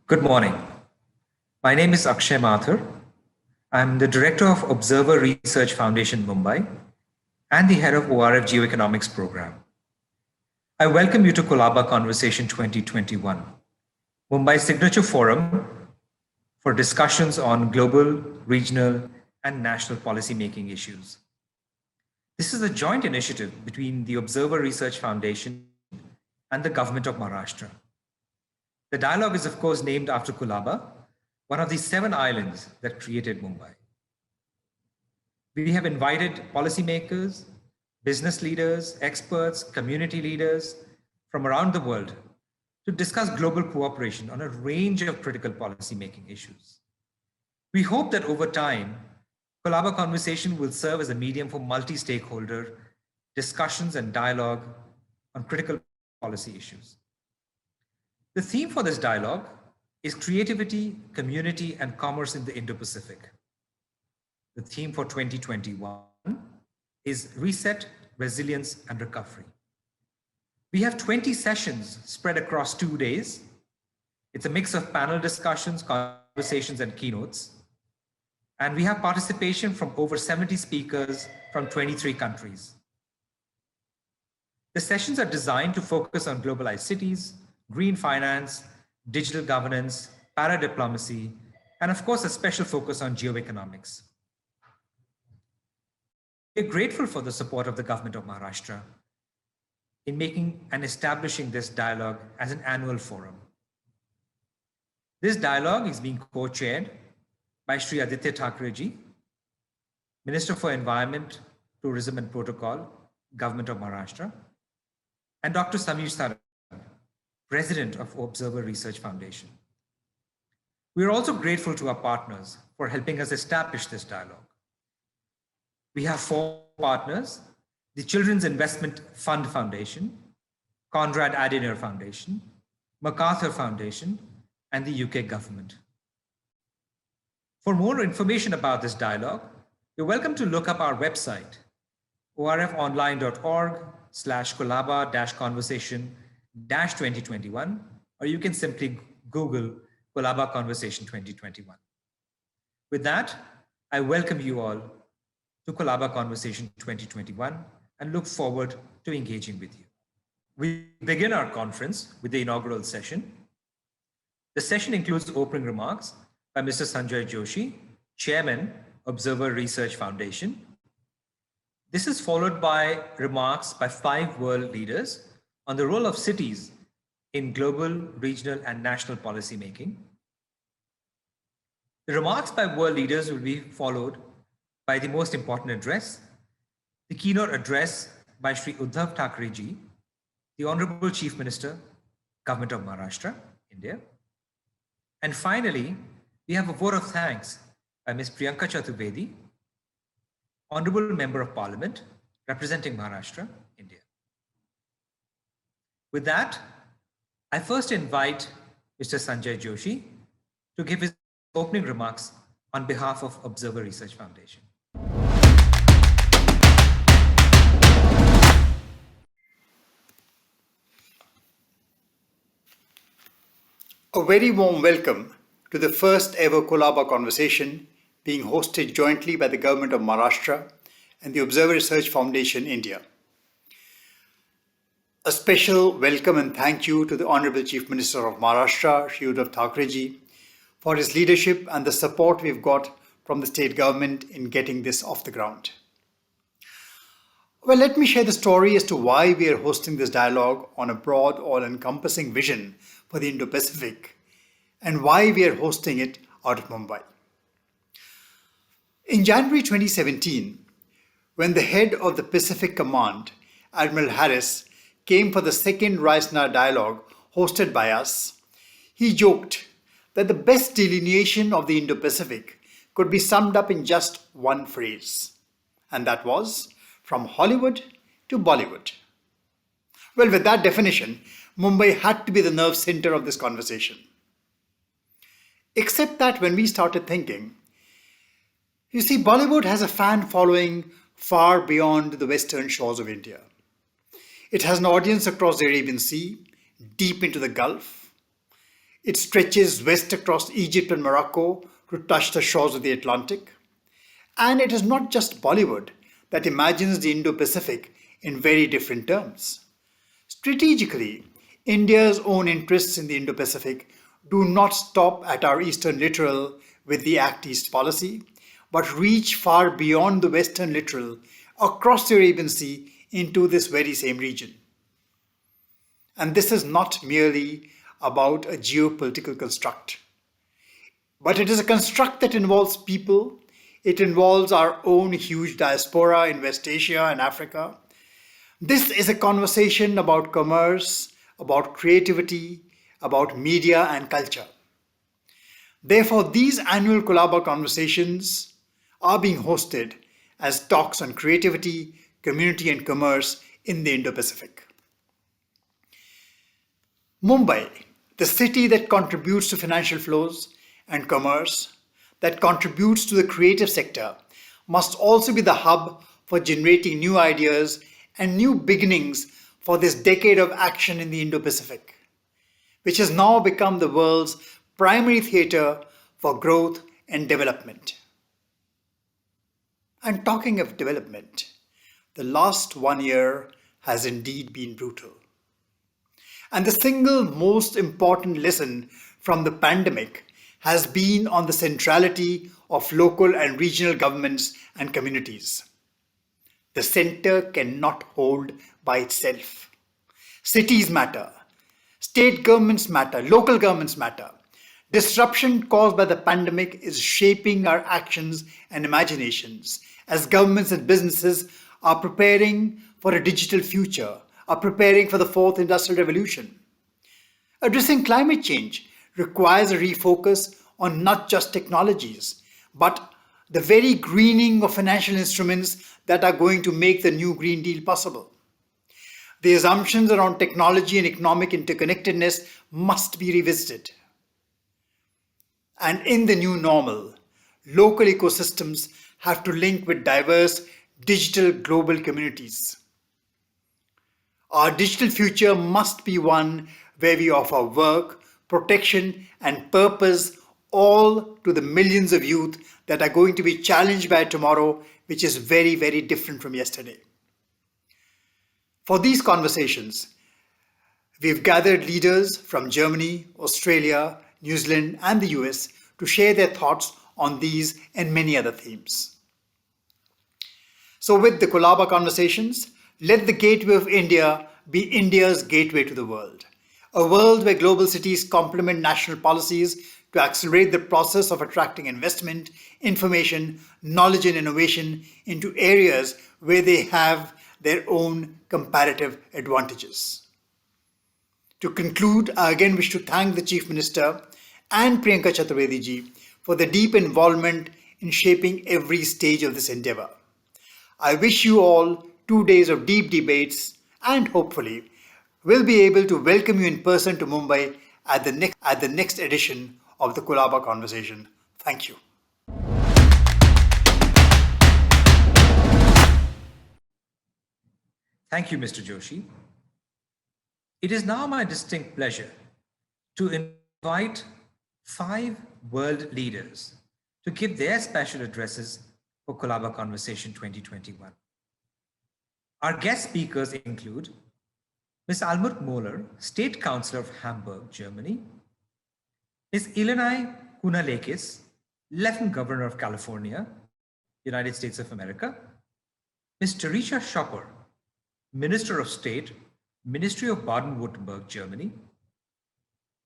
Good morning. My name is Akshay Mathur. I'm the Director of Observer Research Foundation, Mumbai, and the head of ORF Geoeconomics program. I welcome you to Colaba Conversation 2021, Mumbai's signature forum for discussions on global, regional, and national policy-making issues. This is a joint initiative between the Observer Research Foundation and the Government of Maharashtra. The dialogue is, of course, named after Colaba, one of the 7 islands that created Mumbai. We have invited policymakers, business leaders, experts, community leaders from around the world to discuss global cooperation on a range of critical policy-making issues. We hope that over time, Colaba Conversation will serve as a medium for multi-stakeholder discussions and dialogue on critical policy issues. The theme for this dialogue is creativity, community, and commerce in the Indo-Pacific. The theme for 2021 is reset, resilience, and recovery. We have 20 sessions spread across 2 days. It's a mix of panel discussions, conversations, and keynotes. And we have participation from over 70 speakers from 23 countries. The sessions are designed to focus on globalized cities, green finance, digital governance, para-diplomacy, and of course, a special focus on geoeconomics. We're grateful for the support of the Government of Maharashtra in making and establishing this dialogue as an annual forum. This dialogue is being co-chaired by Shri Aditya Thackerji, Minister for Environment, Tourism and Protocol, Government of Maharashtra, and Dr. Samir Saran, President of Observer Research Foundation. We are also grateful to our partners for helping us establish this dialogue. We have 4 partners: the Children's Investment Fund Foundation, Konrad Adenauer Foundation, MacArthur Foundation, and the UK government. For more information about this dialogue, you're welcome to look up our website, orfonline.org/Colaba-conversation-2021, or you can simply Google Colaba Conversation 2021. With that, I welcome you all to Colaba Conversation 2021 and look forward to engaging with you. We begin our conference with the inaugural session. The session includes opening remarks by Mr. Sunjoy Joshi, Chairman, Observer Research Foundation. This is followed by remarks by 5 world leaders on the role of cities in global, regional, and national policy making. The remarks by world leaders will be followed by the most important address, the keynote address by Shri Uddhav Thackerji, the Honorable Chief Minister, Government of Maharashtra, India. And finally, we have a vote of thanks by Ms. Priyanka Chaturvedi, Honorable Member of Parliament, representing Maharashtra, India. With that, I first invite Mr. Sunjoy Joshi to give his opening remarks on behalf of Observer Research Foundation. A very warm welcome to the first ever Colaba Conversation being hosted jointly by the Government of Maharashtra and the Observer Research Foundation, India. A special welcome and thank you to the Honorable Chief Minister of Maharashtra, Shri Uddhav Thackerji, for his leadership and the support we've got from the state government in getting this off the ground. Well, let me share the story as to why we are hosting this dialogue on a broad, all-encompassing vision for the Indo-Pacific and why we are hosting it out of Mumbai. In January 2017, when the head of the Pacific Command, Admiral Harris, came for the second RISNA dialogue hosted by us, he joked that the best delineation of the Indo-Pacific could be summed up in just one phrase, and that was from Hollywood to Bollywood. Well, with that definition, Mumbai had to be the nerve center of this conversation. Except that when we started thinking, you see, Bollywood has a fan following far beyond the western shores of India. It has an audience across the Arabian Sea, deep into the Gulf. It stretches west across Egypt and Morocco to touch the shores of the Atlantic. And it is not just Bollywood that imagines the Indo-Pacific in very different terms. Strategically, India's own interests in the Indo-Pacific do not stop at our eastern littoral with the Act East policy, but reach far beyond the western littoral across the Arabian Sea into this very same region. And this is not merely about a geopolitical construct, but it is a construct that involves people. It involves our own huge diaspora in West Asia and Africa. This is a conversation about commerce, about creativity, about media and culture. Therefore, these annual Colaba Conversations are being hosted as talks on creativity, community and commerce in the Indo-Pacific. Mumbai, the city that contributes to financial flows and commerce, that contributes to the creative sector, must also be the hub for generating new ideas and new beginnings for this decade of action in the Indo-Pacific, which has now become the world's primary theatre for growth and development. And talking of development, the last 1 year has indeed been brutal. And the single most important lesson from the pandemic has been on the centrality of local and regional governments and communities. The center cannot hold by itself. Cities matter, state governments matter, local governments matter. Disruption caused by the pandemic is shaping our actions and imaginations as governments and businesses are preparing for a digital future, are preparing for the fourth industrial revolution. Addressing climate change requires a refocus on not just technologies, but the very greening of financial instruments that are going to make the new Green Deal possible. The assumptions around technology and economic interconnectedness must be revisited. And in the new normal, local ecosystems have to link with diverse digital global communities. Our digital future must be one where we offer work, protection, and purpose all to the millions of youth that are going to be challenged by tomorrow, which is very, very different from yesterday. For these conversations, we've gathered leaders from Germany, Australia, New Zealand, and the US to share their thoughts on these and many other themes. So with the Colaba Conversations, let the gateway of India be India's gateway to the world. A world where global cities complement national policies to accelerate the process of attracting investment, information, knowledge and innovation into areas where they have their own comparative advantages. To conclude, I again wish to thank the Chief Minister and Priyanka Chaturvedi ji for the deep involvement in shaping every stage of this endeavour. I wish you all 2 days of deep debates and hopefully we'll be able to welcome you in person to Mumbai at the next edition of the Colaba Conversation. Thank you. Thank you, Mr. Joshi. It is now my distinct pleasure to invite 5 world leaders to give their special addresses for Colaba Conversation 2021. Our guest speakers include Ms. Almut Möller, State Councillor of Hamburg, Germany, Ms. Eleni Kounalakis, Lieutenant Governor of California, United States of America, Ms. Theresa Schopper, Minister of State, Ministry of Baden-Württemberg, Germany,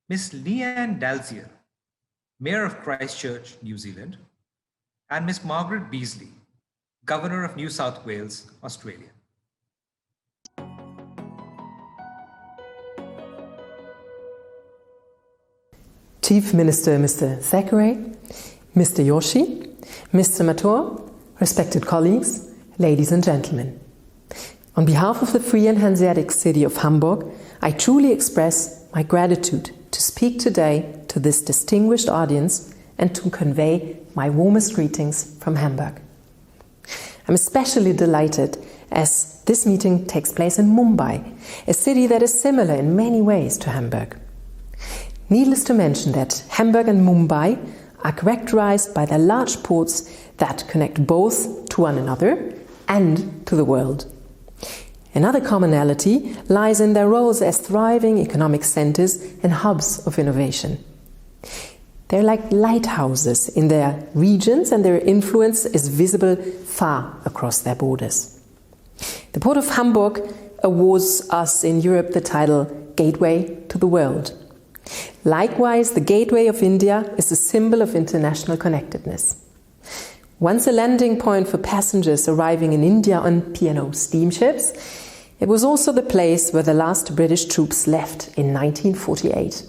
Ms. Leanne Dalziel, Mayor of Christchurch, New Zealand, and Ms. Margaret Beasley, Governor of New South Wales, Australia. Chief Minister Mr. Thackeray, Mr. Joshi, Mr. Mathur, respected colleagues, ladies and gentlemen. On behalf of the Free and Hanseatic city of Hamburg, I truly express my gratitude to speak today to this distinguished audience and to convey my warmest greetings from Hamburg. I'm especially delighted as this meeting takes place in Mumbai, a city that is similar in many ways to Hamburg. Needless to mention that Hamburg and Mumbai are characterized by their large ports that connect both to one another and to the world. Another commonality lies in their roles as thriving economic centers and hubs of innovation. They're like lighthouses in their regions, and their influence is visible far across their borders. The Port of Hamburg awards us in Europe the title Gateway to the World. Likewise, the Gateway of India is a symbol of international connectedness. Once a landing point for passengers arriving in India on P&O steamships, it was also the place where the last British troops left in 1948.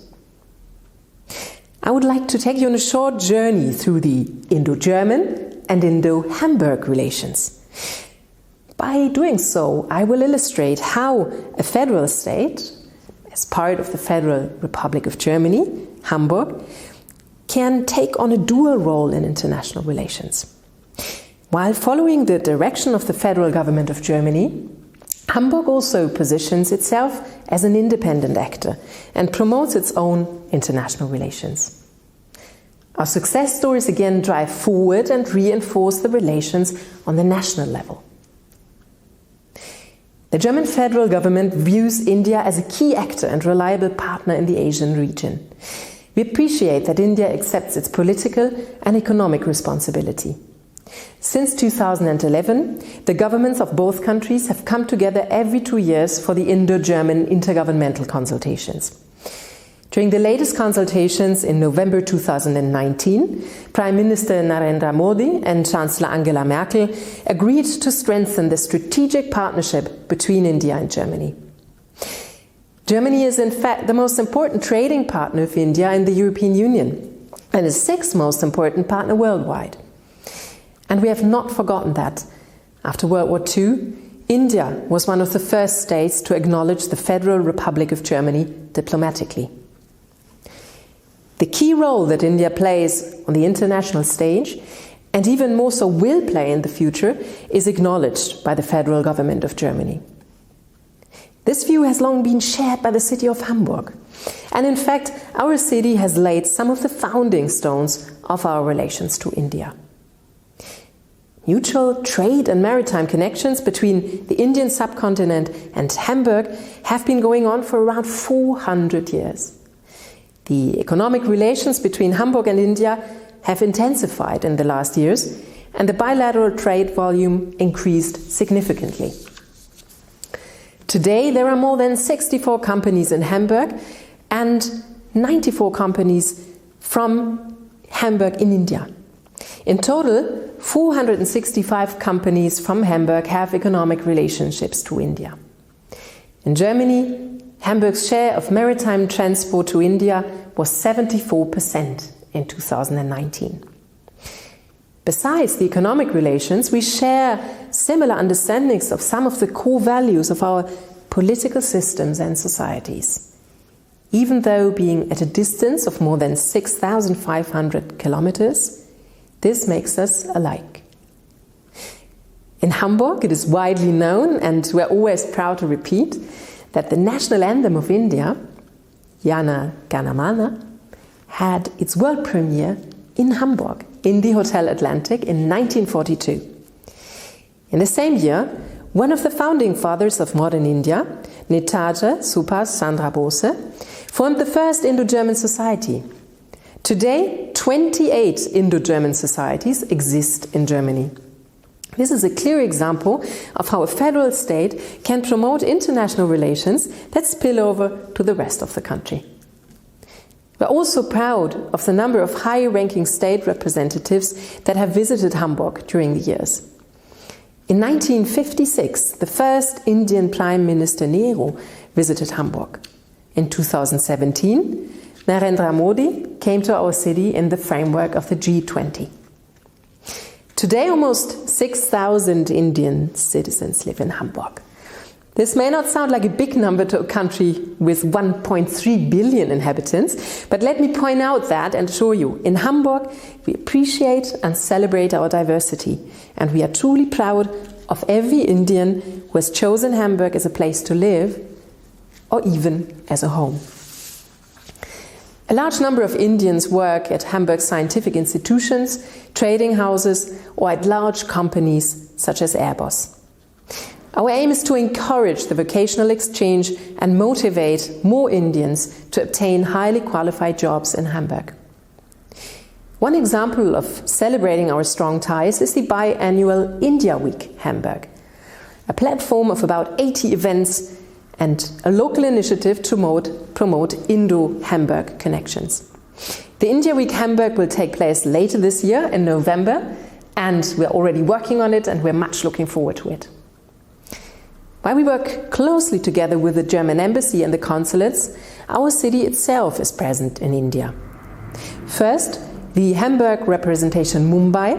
I would like to take you on a short journey through the Indo-German and Indo-Hamburg relations. By doing so, I will illustrate how a federal state, as part of the Federal Republic of Germany, Hamburg, can take on a dual role in international relations. While following the direction of the federal government of Germany, Hamburg also positions itself as an independent actor and promotes its own international relations. Our success stories again drive forward and reinforce the relations on the national level. The German federal government views India as a key actor and reliable partner in the Asian region. We appreciate that India accepts its political and economic responsibility. Since 2011, the governments of both countries have come together every 2 years for the Indo-German intergovernmental consultations. During the latest consultations in November 2019, Prime Minister Narendra Modi and Chancellor Angela Merkel agreed to strengthen the strategic partnership between India and Germany. Germany is in fact the most important trading partner of India in the European Union and the sixth most important partner worldwide. And we have not forgotten that, after World War II, India was one of the first states to acknowledge the Federal Republic of Germany diplomatically. The key role that India plays on the international stage, and even more so will play in the future, is acknowledged by the federal government of Germany. This view has long been shared by the city of Hamburg. And in fact, our city has laid some of the founding stones of our relations to India. Mutual trade and maritime connections between the Indian subcontinent and Hamburg have been going on for around 400 years. The economic relations between Hamburg and India have intensified in the last years, and the bilateral trade volume increased significantly. Today, there are more than 64 companies in Hamburg and 94 companies from Hamburg in India. In total, 465 companies from Hamburg have economic relationships to India. In Germany, Hamburg's share of maritime transport to India was 74% in 2019. Besides the economic relations, we share similar understandings of some of the core values of our political systems and societies. Even though being at a distance of more than 6,500 kilometers, this makes us alike. In Hamburg, it is widely known, and we're always proud to repeat, that the national anthem of India, Jana Gana Mana, had its world premiere in Hamburg, in the Hotel Atlantic in 1942. In the same year, one of the founding fathers of modern India, Netaji Subhas Chandra Bose, formed the first Indo-German society. Today, 28 Indo-German societies exist in Germany. This is a clear example of how a federal state can promote international relations that spill over to the rest of the country. We're also proud of the number of high-ranking state representatives that have visited Hamburg during the years. In 1956, the first Indian Prime Minister Nehru visited Hamburg. In 2017, Narendra Modi came to our city in the framework of the G20. Today, almost 6,000 Indian citizens live in Hamburg. This may not sound like a big number to a country with 1.3 billion inhabitants, but let me point out that and assure you, in Hamburg, we appreciate and celebrate our diversity, and we are truly proud of every Indian who has chosen Hamburg as a place to live, or even as a home. A large number of Indians work at Hamburg scientific institutions, trading houses, or at large companies such as Airbus. Our aim is to encourage the vocational exchange and motivate more Indians to obtain highly qualified jobs in Hamburg. One example of celebrating our strong ties is the biannual India Week Hamburg, a platform of about 80 events and a local initiative to promote Indo-Hamburg connections. The India Week Hamburg will take place later this year in November, and we're already working on it and we're much looking forward to it. While we work closely together with the German embassy and the consulates, our city itself is present in India. First, the Hamburg representation Mumbai,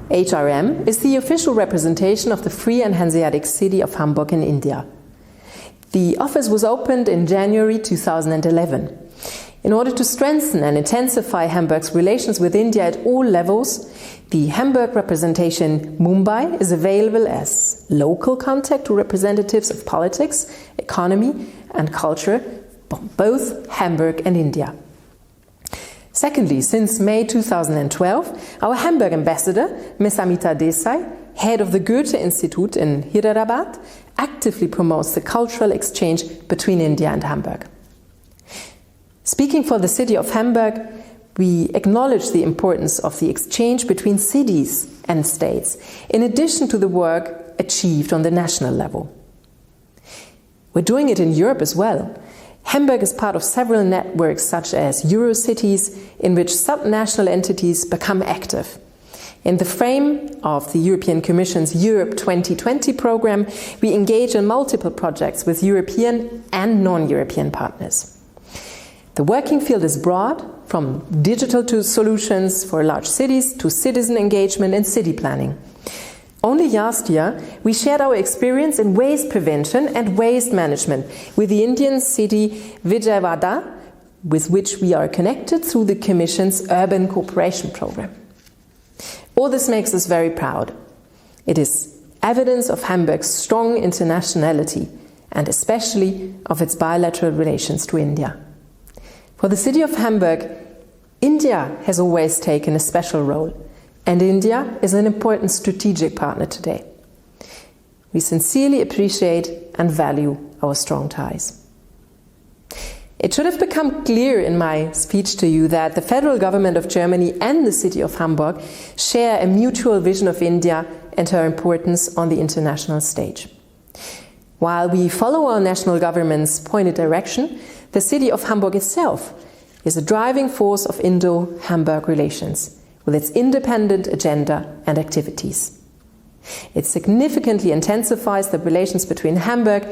HRM, is the official representation of the Free and Hanseatic city of Hamburg in India. The office was opened in January 2011. In order to strengthen and intensify Hamburg's relations with India at all levels, the Hamburg representation Mumbai is available as local contact to representatives of politics, economy and culture, both Hamburg and India. Secondly, since May 2012, our Hamburg ambassador, Ms. Amita Desai, head of the Goethe Institute in Hyderabad, actively promotes the cultural exchange between India and Hamburg. Speaking for the city of Hamburg, we acknowledge the importance of the exchange between cities and states, in addition to the work achieved on the national level. We're doing it in Europe as well. Hamburg is part of several networks such as Eurocities, in which subnational entities become active. In the frame of the European Commission's Europe 2020 program, we engage in multiple projects with European and non-European partners. The working field is broad, from digital to solutions for large cities to citizen engagement and city planning. Only last year, we shared our experience in waste prevention and waste management with the Indian city Vijayawada, with which we are connected through the Commission's Urban Cooperation Program. All this makes us very proud. It is evidence of Hamburg's strong internationality and especially of its bilateral relations to India. For the city of Hamburg, India has always taken a special role, and India is an important strategic partner today. We sincerely appreciate and value our strong ties. It should have become clear in my speech to you that the federal government of Germany and the city of Hamburg share a mutual vision of India and her importance on the international stage. While we follow our national government's pointed direction, the city of Hamburg itself is a driving force of Indo-Hamburg relations, with its independent agenda and activities. It significantly intensifies the relations between Hamburg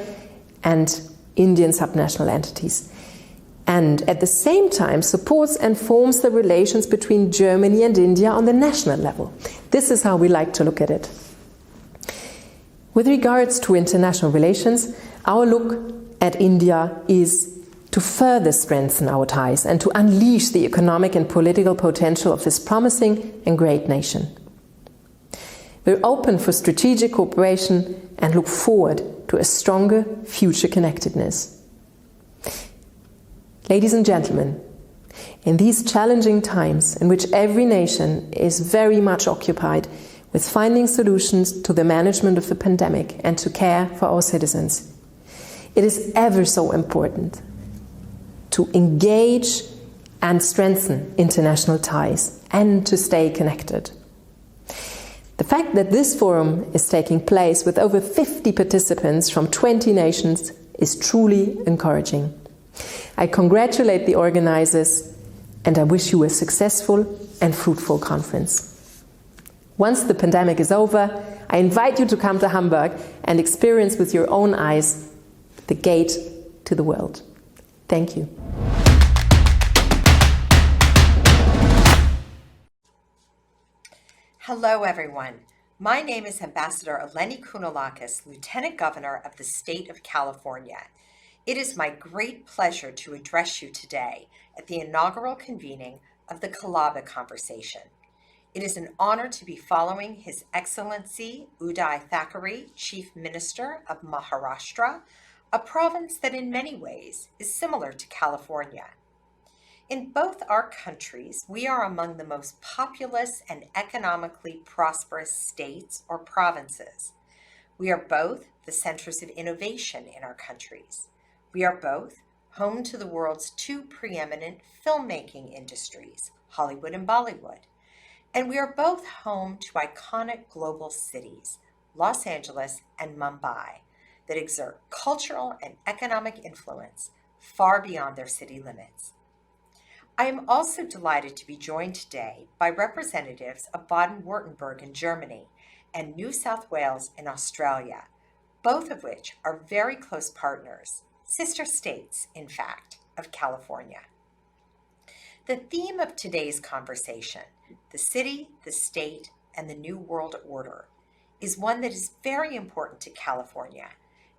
and Indian subnational entities, and at the same time supports and forms the relations between Germany and India on the national level. This is how we like to look at it. With regards to international relations, our look at India is to further strengthen our ties and to unleash the economic and political potential of this promising and great nation. We're open for strategic cooperation and look forward to a stronger future connectedness. Ladies and gentlemen, in these challenging times in which every nation is very much occupied with finding solutions to the management of the pandemic and to care for our citizens, it is ever so important to engage and strengthen international ties and to stay connected. The fact that this forum is taking place with over 50 participants from 20 nations is truly encouraging. I congratulate the organizers and I wish you a successful and fruitful conference. Once the pandemic is over, I invite you to come to Hamburg and experience with your own eyes the gate to the world. Thank you. Hello, everyone. My name is Ambassador Eleni Kounalakis, Lieutenant Governor of the State of California. It is my great pleasure to address you today at the inaugural convening of the Colaba Conversation. It is an honor to be following His Excellency Uday Thackeray, Chief Minister of Maharashtra, a province that in many ways is similar to California. In both our countries, we are among the most populous and economically prosperous states or provinces. We are both the centers of innovation in our countries. We are both home to the world's two preeminent filmmaking industries, Hollywood and Bollywood. And we are both home to iconic global cities, Los Angeles and Mumbai, that exert cultural and economic influence far beyond their city limits. I am also delighted to be joined today by representatives of Baden-Württemberg in Germany and New South Wales in Australia, both of which are very close partners, sister states, in fact, of California. The theme of today's conversation, the city, the state, and the New World Order, is one that is very important to California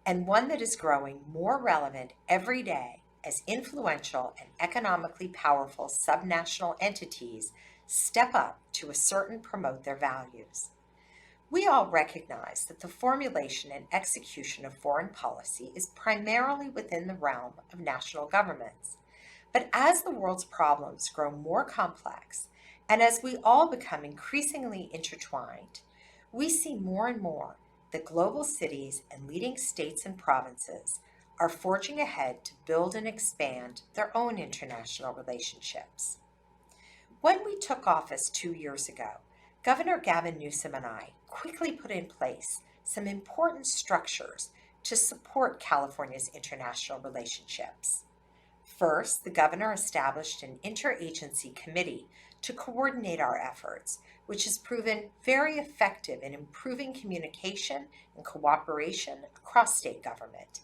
and one that is growing more relevant every day as influential and economically powerful subnational entities step up to assert and promote their values. We all recognize that the formulation and execution of foreign policy is primarily within the realm of national governments. But as the world's problems grow more complex, and as we all become increasingly intertwined, we see more and more that global cities and leading states and provinces are forging ahead to build and expand their own international relationships. When we took office 2 years ago, Governor Gavin Newsom and I quickly put in place some important structures to support California's international relationships. First, the governor established an interagency committee to coordinate our efforts, which has proven very effective in improving communication and cooperation across state government.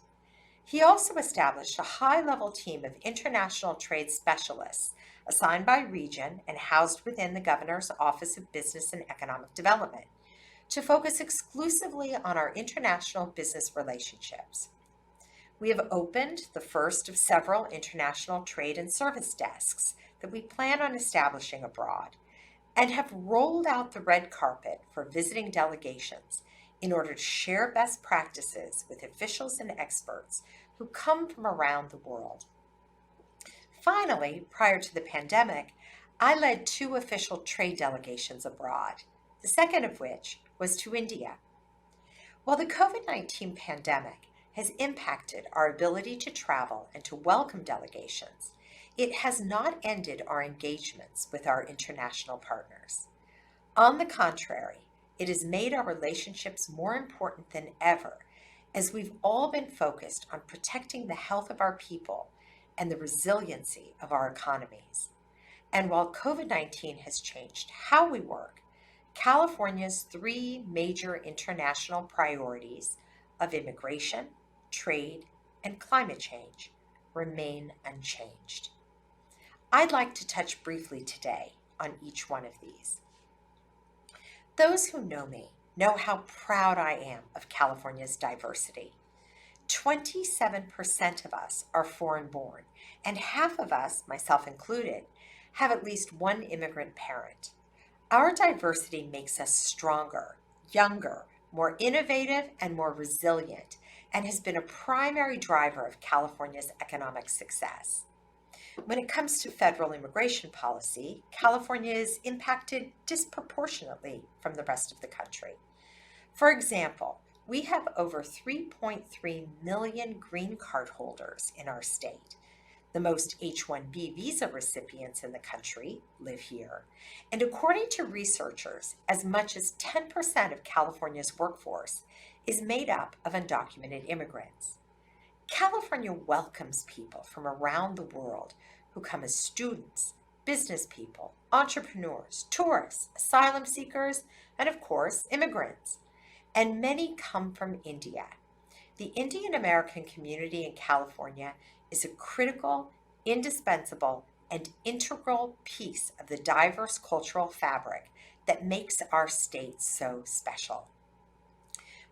He also established a high-level team of international trade specialists assigned by region and housed within the Governor's Office of Business and Economic Development to focus exclusively on our international business relationships. We have opened the first of several international trade and service desks that we plan on establishing abroad and have rolled out the red carpet for visiting delegations in order to share best practices with officials and experts who come from around the world. Finally, prior to the pandemic, I led 2 official trade delegations abroad, the second of which was to India. While the COVID-19 pandemic has impacted our ability to travel and to welcome delegations, it has not ended our engagements with our international partners. On the contrary, it has made our relationships more important than ever, as we've all been focused on protecting the health of our people and the resiliency of our economies. And while COVID-19 has changed how we work, California's 3 major international priorities of immigration, trade, and climate change remain unchanged. I'd like to touch briefly today on each one of these. Those who know me know how proud I am of California's diversity. 27% of us are foreign-born, and half of us, myself included, have at least one immigrant parent. Our diversity makes us stronger, younger, more innovative, and more resilient, and has been a primary driver of California's economic success. When it comes to federal immigration policy, California is impacted disproportionately from the rest of the country. For example, we have over 3.3 million green card holders in our state. The most H-1B visa recipients in the country live here. And according to researchers, as much as 10% of California's workforce is made up of undocumented immigrants. California welcomes people from around the world who come as students, business people, entrepreneurs, tourists, asylum seekers, and of course, immigrants. And many come from India. The Indian American community in California is a critical, indispensable, and integral piece of the diverse cultural fabric that makes our state so special.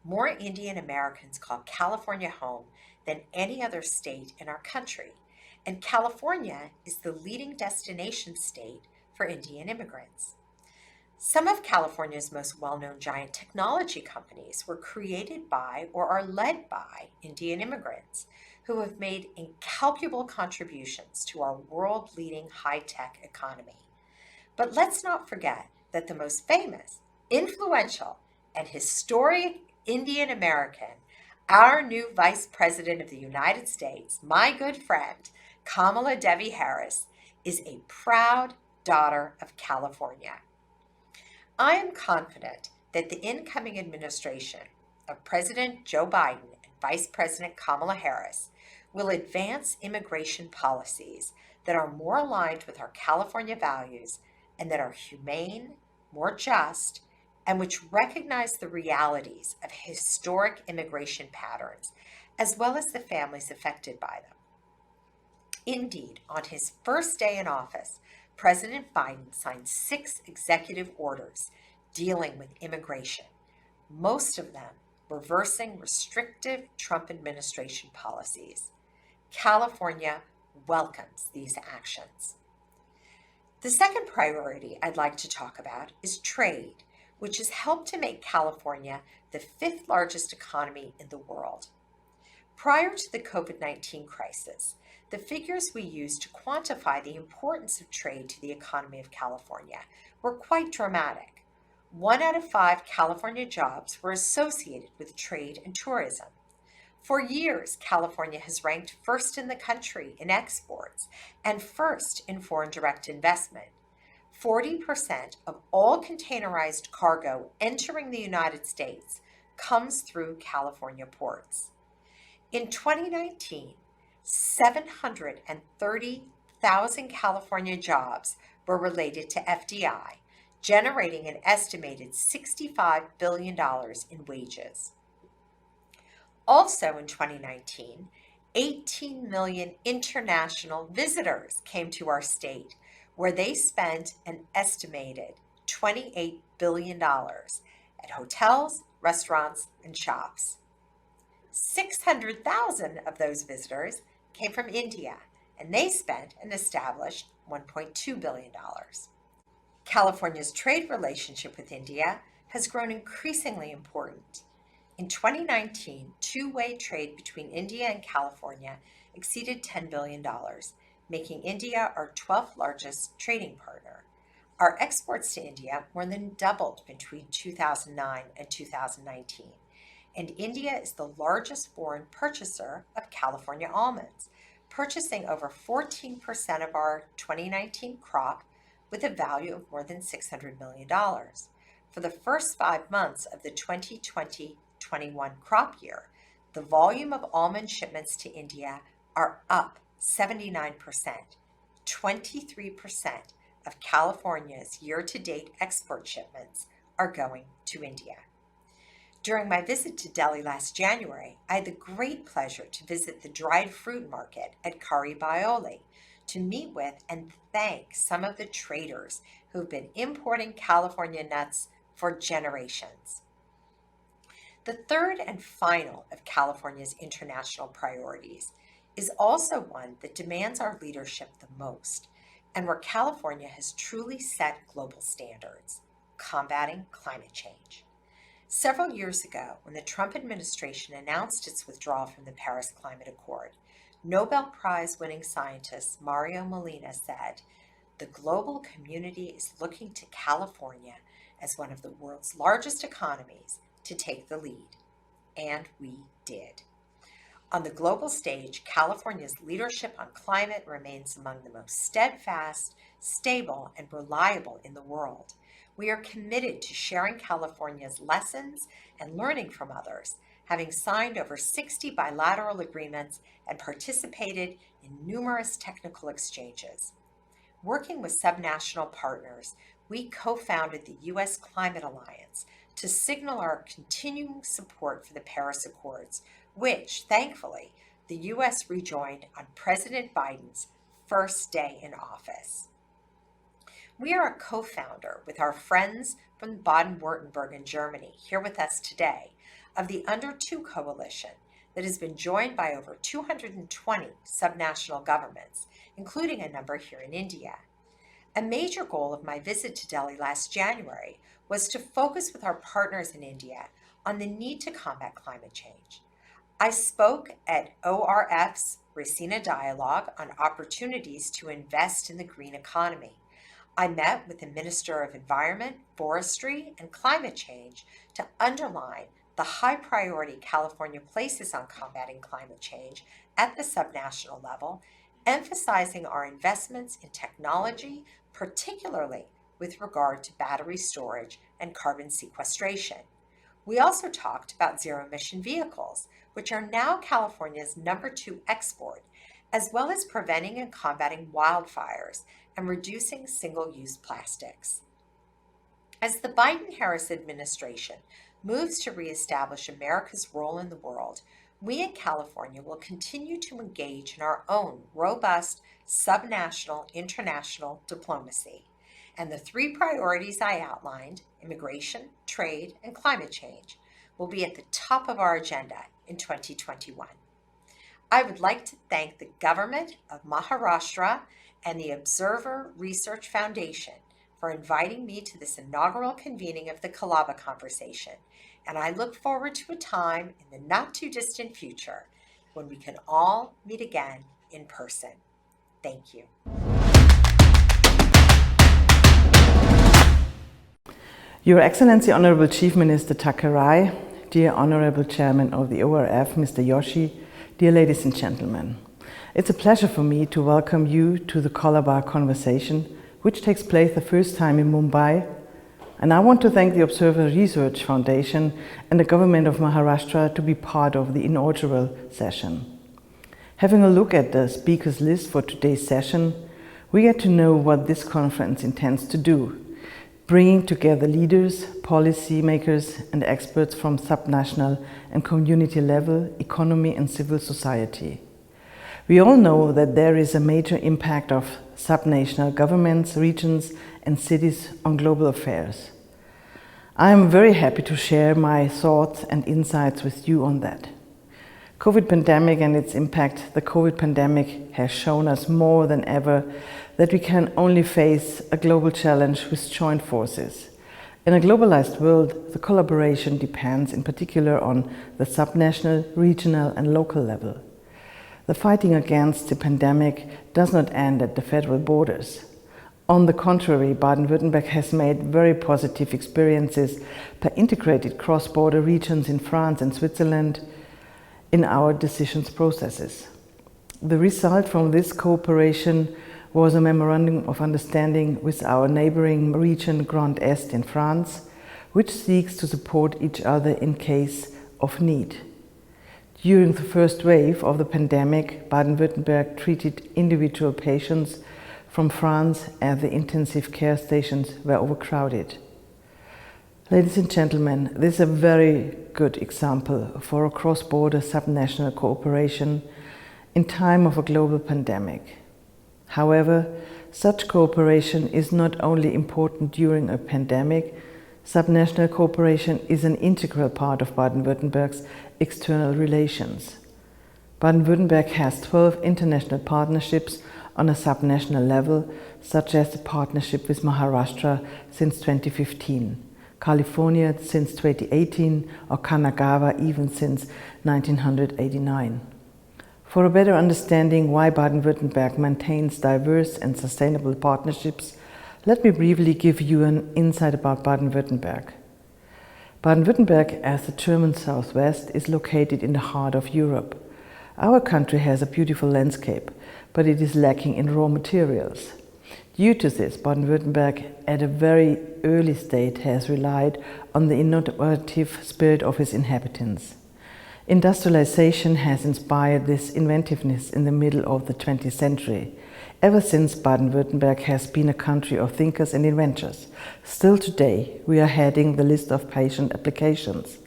More Indian Americans call California home than any other state in our country, and California is the leading destination state for Indian immigrants. Some of California's most well-known giant technology companies were created by or are led by Indian immigrants who have made incalculable contributions to our world-leading high-tech economy. But let's not forget that the most famous, influential, and historic Indian American, our new Vice President of the United States, my good friend, Kamala Devi Harris, is a proud daughter of California. I am confident that the incoming administration of President Joe Biden and Vice President Kamala Harris will advance immigration policies that are more aligned with our California values and that are humane, more just, and which recognize the realities of historic immigration patterns, as well as the families affected by them. Indeed, on his first day in office, President Biden signed 6 executive orders dealing with immigration, most of them reversing restrictive Trump administration policies. California welcomes these actions. The second priority I'd like to talk about is trade, which has helped to make California the 5th largest economy in the world. Prior to the COVID-19 crisis, the figures we used to quantify the importance of trade to the economy of California were quite dramatic. 1 out of 5 California jobs were associated with trade and tourism. For years, California has ranked first in the country in exports and first in foreign direct investment. 40% of all containerized cargo entering the United States comes through California ports. In 2019, 730,000 California jobs were related to FDI, generating an estimated $65 billion in wages. Also in 2019, 18 million international visitors came to our state, where they spent an estimated $28 billion at hotels, restaurants, and shops. 600,000 of those visitors came from India, and they spent an established $1.2 billion. California's trade relationship with India has grown increasingly important. In 2019, two-way trade between India and California exceeded $10 billion, making India our 12th largest trading partner. Our exports to India more than doubled between 2009 and 2019, and India is the largest foreign purchaser of California almonds, purchasing over 14% of our 2019 crop with a value of more than $600 million. For the first 5 months of the 2020-21 crop year, the volume of almond shipments to India are up 79%. 23% of California's year-to-date export shipments are going to India. During my visit to Delhi last January, I had the great pleasure to visit the dried fruit market at Kari Baioli to meet with and thank some of the traders who've been importing California nuts for generations. The third and final of California's international priorities is also one that demands our leadership the most, and where California has truly set global standards: combating climate change. Several years ago, when the Trump administration announced its withdrawal from the Paris Climate Accord, Nobel Prize-winning scientist Mario Molina said, "The global community is looking to California as one of the world's largest economies to take the lead." And we did. On the global stage, California's leadership on climate remains among the most steadfast, stable, and reliable in the world. We are committed to sharing California's lessons and learning from others, having signed over 60 bilateral agreements and participated in numerous technical exchanges. Working with subnational partners, we co-founded the U.S. Climate Alliance to signal our continuing support for the Paris Accords, which, thankfully, the U.S. rejoined on President Biden's first day in office. We are a co-founder with our friends from Baden-Württemberg in Germany, here with us today, of the Under 2 Coalition that has been joined by over 220 subnational governments, including a number here in India. A major goal of my visit to Delhi last January was to focus with our partners in India on the need to combat climate change. I spoke at ORF's Racina Dialogue on opportunities to invest in the green economy. I met with the Minister of Environment, Forestry, and Climate Change to underline the high priority California places on combating climate change at the subnational level, emphasizing our investments in technology, particularly with regard to battery storage and carbon sequestration. We also talked about zero-emission vehicles, which are now California's #2 export, as well as preventing and combating wildfires and reducing single-use plastics. As the Biden-Harris administration moves to reestablish America's role in the world, we in California will continue to engage in our own robust subnational international diplomacy. And the 3 priorities I outlined, immigration, trade, and climate change, will be at the top of our agenda in 2021. I would like to thank the Government of Maharashtra and the Observer Research Foundation for inviting me to this inaugural convening of the Colaba Conversation, and I look forward to a time in the not-too-distant future when we can all meet again in person. Thank you. Your Excellency, Honorable Chief Minister Theresa, dear Honorable Chairman of the ORF, Mr. Joshi, dear ladies and gentlemen. It's a pleasure for me to welcome you to the Colaba Conversation, which takes place the first time in Mumbai. And I want to thank the Observer Research Foundation and the Government of Maharashtra to be part of the inaugural session. Having a look at the speakers list for today's session, we get to know what this conference intends to do, bringing together leaders, policymakers, and experts from subnational and community level, economy and civil society. We all know that there is a major impact of subnational governments, regions, and cities on global affairs. I am very happy to share my thoughts and insights with you on that. COVID pandemic and its impact. The COVID pandemic has shown us more than ever that we can only face a global challenge with joint forces. In a globalized world, the collaboration depends in particular on the subnational, regional, and local level. The fighting against the pandemic does not end at the federal borders. On the contrary, Baden-Württemberg has made very positive experiences by integrated cross-border regions in France and Switzerland in our decisions processes. The result from this cooperation was a memorandum of understanding with our neighboring region Grand Est in France, which seeks to support each other in case of need. During the first wave of the pandemic, Baden-Württemberg treated individual patients from France as the intensive care stations were overcrowded. Ladies and gentlemen, this is a very good example for a cross-border subnational cooperation in time of a global pandemic. However, such cooperation is not only important during a pandemic. Subnational cooperation is an integral part of Baden-Württemberg's external relations. Baden-Württemberg has 12 international partnerships on a subnational level, such as the partnership with Maharashtra since 2015, California since 2018, or Kanagawa even since 1989. For a better understanding why Baden-Württemberg maintains diverse and sustainable partnerships, let me briefly give you an insight about Baden-Württemberg. Baden-Württemberg, as the German Southwest, is located in the heart of Europe. Our country has a beautiful landscape, but it is lacking in raw materials. Due to this, Baden-Württemberg, at a very early stage, has relied on the innovative spirit of its inhabitants. Industrialization has inspired this inventiveness in the middle of the 20th century. Ever since, Baden-Württemberg has been a country of thinkers and inventors. Still today, we are heading the list of patent applications.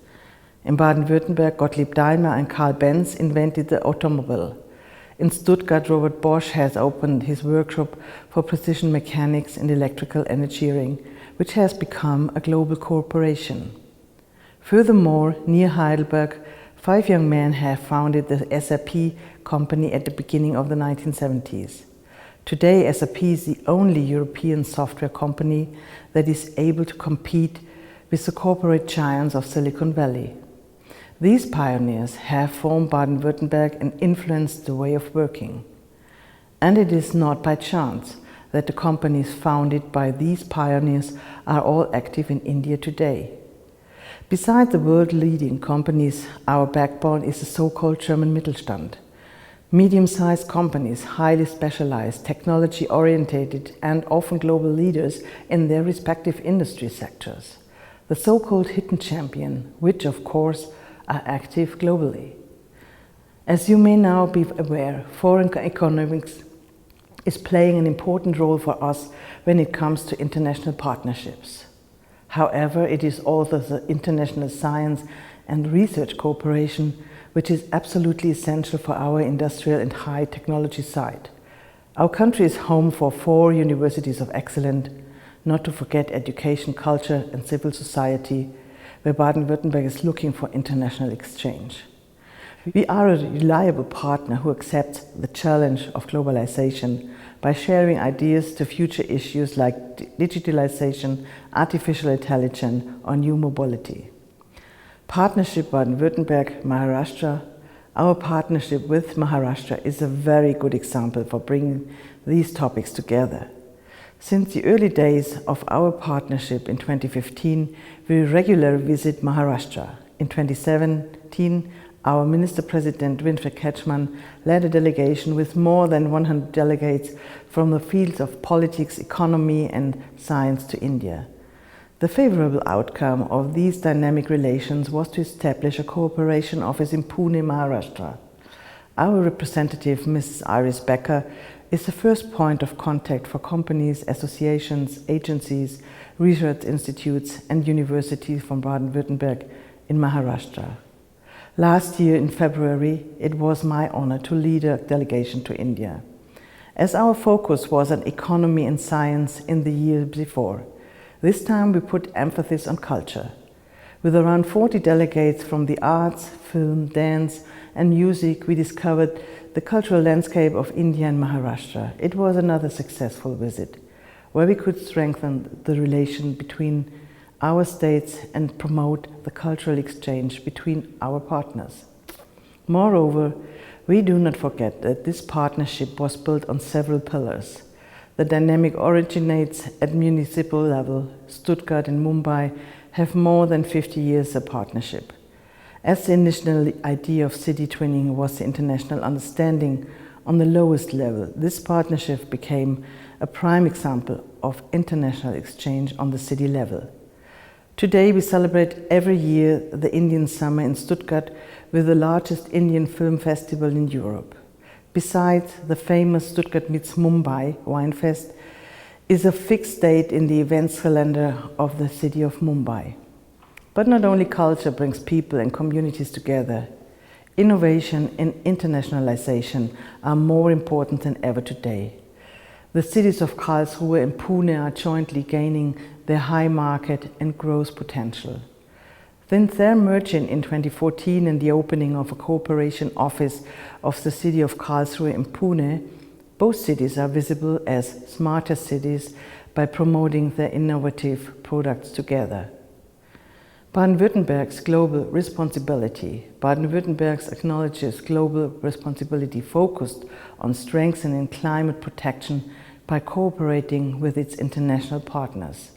In Baden-Württemberg, Gottlieb Daimler and Carl Benz invented the automobile. In Stuttgart, Robert Bosch has opened his workshop for precision mechanics and electrical engineering, which has become a global corporation. Furthermore, near Heidelberg, 5 young men have founded the SAP company at the beginning of the 1970s. Today, SAP is the only European software company that is able to compete with the corporate giants of Silicon Valley. These pioneers have formed Baden-Württemberg and influenced the way of working. And it is not by chance that the companies founded by these pioneers are all active in India today. Beside the world-leading companies, our backbone is the so-called German Mittelstand. Medium-sized companies, highly specialized, technology-orientated, and often global leaders in their respective industry sectors. The so-called hidden champion, which of course are active globally. As you may now be aware, foreign economics is playing an important role for us when it comes to international partnerships. However, it is also the international science and research cooperation which is absolutely essential for our industrial and high technology side. Our country is home for 4 universities of excellence, not to forget education, culture and civil society, where Baden-Württemberg is looking for international exchange. We are a reliable partner who accepts the challenge of globalization by sharing ideas to future issues like digitalization, artificial intelligence, or new mobility. Partnership Baden-Württemberg, Maharashtra. Our partnership with Maharashtra is a very good example for bringing these topics together. Since the early days of our partnership in 2015, we regularly visit Maharashtra. In 2017, our Minister President Winfried Kretschmann led a delegation with more than 100 delegates from the fields of politics, economy and science to India. The favorable outcome of these dynamic relations was to establish a cooperation office in Pune, Maharashtra. Our representative, Mrs. Iris Becker, is the first point of contact for companies, associations, agencies, research institutes and universities from Baden-Württemberg in Maharashtra. Last year in February, it was my honor to lead a delegation to India. As our focus was on economy and science in the year before, this time we put emphasis on culture. With around 40 delegates from the arts, film, dance and music, we discovered the cultural landscape of India and Maharashtra. It was another successful visit, where we could strengthen the relation between our states and promote the cultural exchange between our partners. Moreover, we do not forget that this partnership was built on several pillars. The dynamic originates at municipal level. Stuttgart and Mumbai have more than 50 years of partnership. As the initial idea of city twinning was the international understanding on the lowest level, this partnership became a prime example of international exchange on the city level. Today we celebrate every year the Indian Summer in Stuttgart with the largest Indian film festival in Europe. Besides, the famous Stuttgart meets Mumbai Winefest is a fixed date in the events calendar of the city of Mumbai. But not only culture brings people and communities together, innovation and internationalization are more important than ever today. The cities of Karlsruhe and Pune are jointly gaining their high market and growth potential. Since their merging in 2014 and the opening of a cooperation office of the city of Karlsruhe and Pune, both cities are visible as smarter cities by promoting their innovative products together. Baden-Württemberg's global responsibility. Baden-Württemberg acknowledges global responsibility focused on strengthening climate protection by cooperating with its international partners.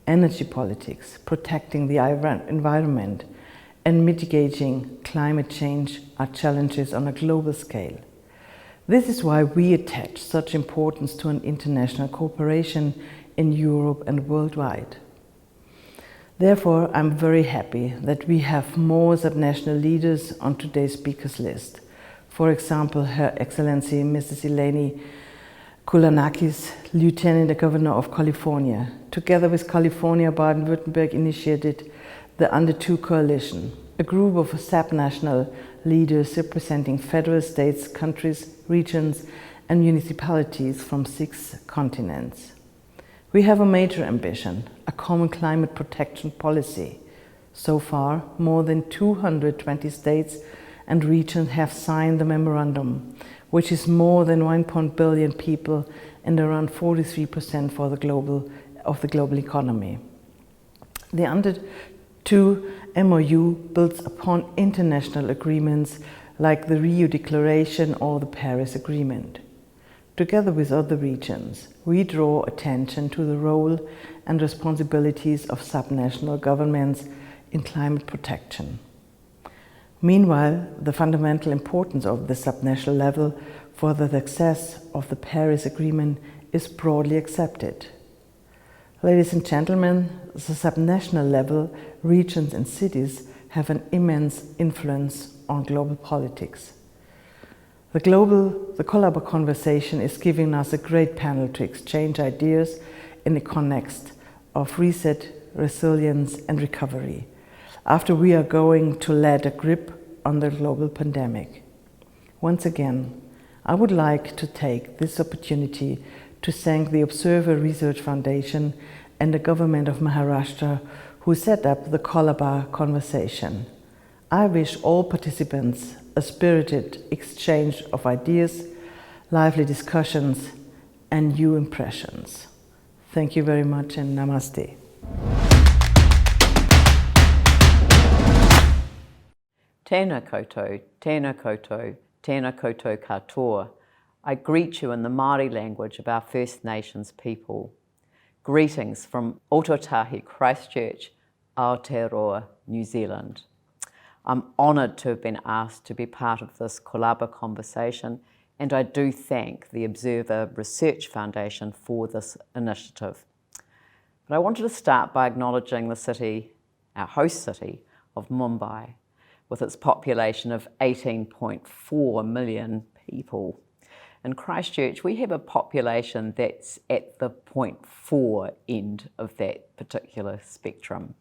Energy politics, protecting the environment, and mitigating climate change are challenges on a global scale. This is why we attach such importance to an international cooperation in Europe and worldwide. Therefore, I'm very happy that we have more subnational leaders on today's speakers list. For example, Her Excellency Mrs. Eleni Kounalakis, Lieutenant Governor of California. Together with California, Baden-Württemberg initiated the Under2 Coalition, a group of subnational leaders representing federal states, countries, regions and municipalities from 6 continents. We have a major ambition, a common climate protection policy. So far, more than 220 states and regions have signed the memorandum, which is more than 1 billion people and around 43% of the global economy. The 2. MOU builds upon international agreements like the Rio Declaration or the Paris Agreement. Together with other regions, we draw attention to the role and responsibilities of subnational governments in climate protection. Meanwhile, the fundamental importance of the subnational level for the success of the Paris Agreement is broadly accepted. Ladies and gentlemen, the subnational level, regions and cities have an immense influence on global politics. The Colaba Conversation is giving us a great panel to exchange ideas in the context of reset, resilience and recovery, after we are going to let a grip on the global pandemic. Once again, I would like to take this opportunity to thank the Observer Research Foundation and the Government of Maharashtra who set up the Colaba Conversation. I wish all participants a spirited exchange of ideas, lively discussions and new impressions. Thank you very much and namaste. Tēnā koutou, tēnā koutou, tēnā koutou katoa. I greet you in the Māori language of our First Nations people. Greetings from Otautahi, Christchurch, Aotearoa, New Zealand. I'm honoured to have been asked to be part of this Colaba Conversation, and I do thank the Observer Research Foundation for this initiative. But I wanted to start by acknowledging the city, our host city, of Mumbai, with its population of 18.4 million people. In Christchurch, we have a population that's at the 0.4 end of that particular spectrum.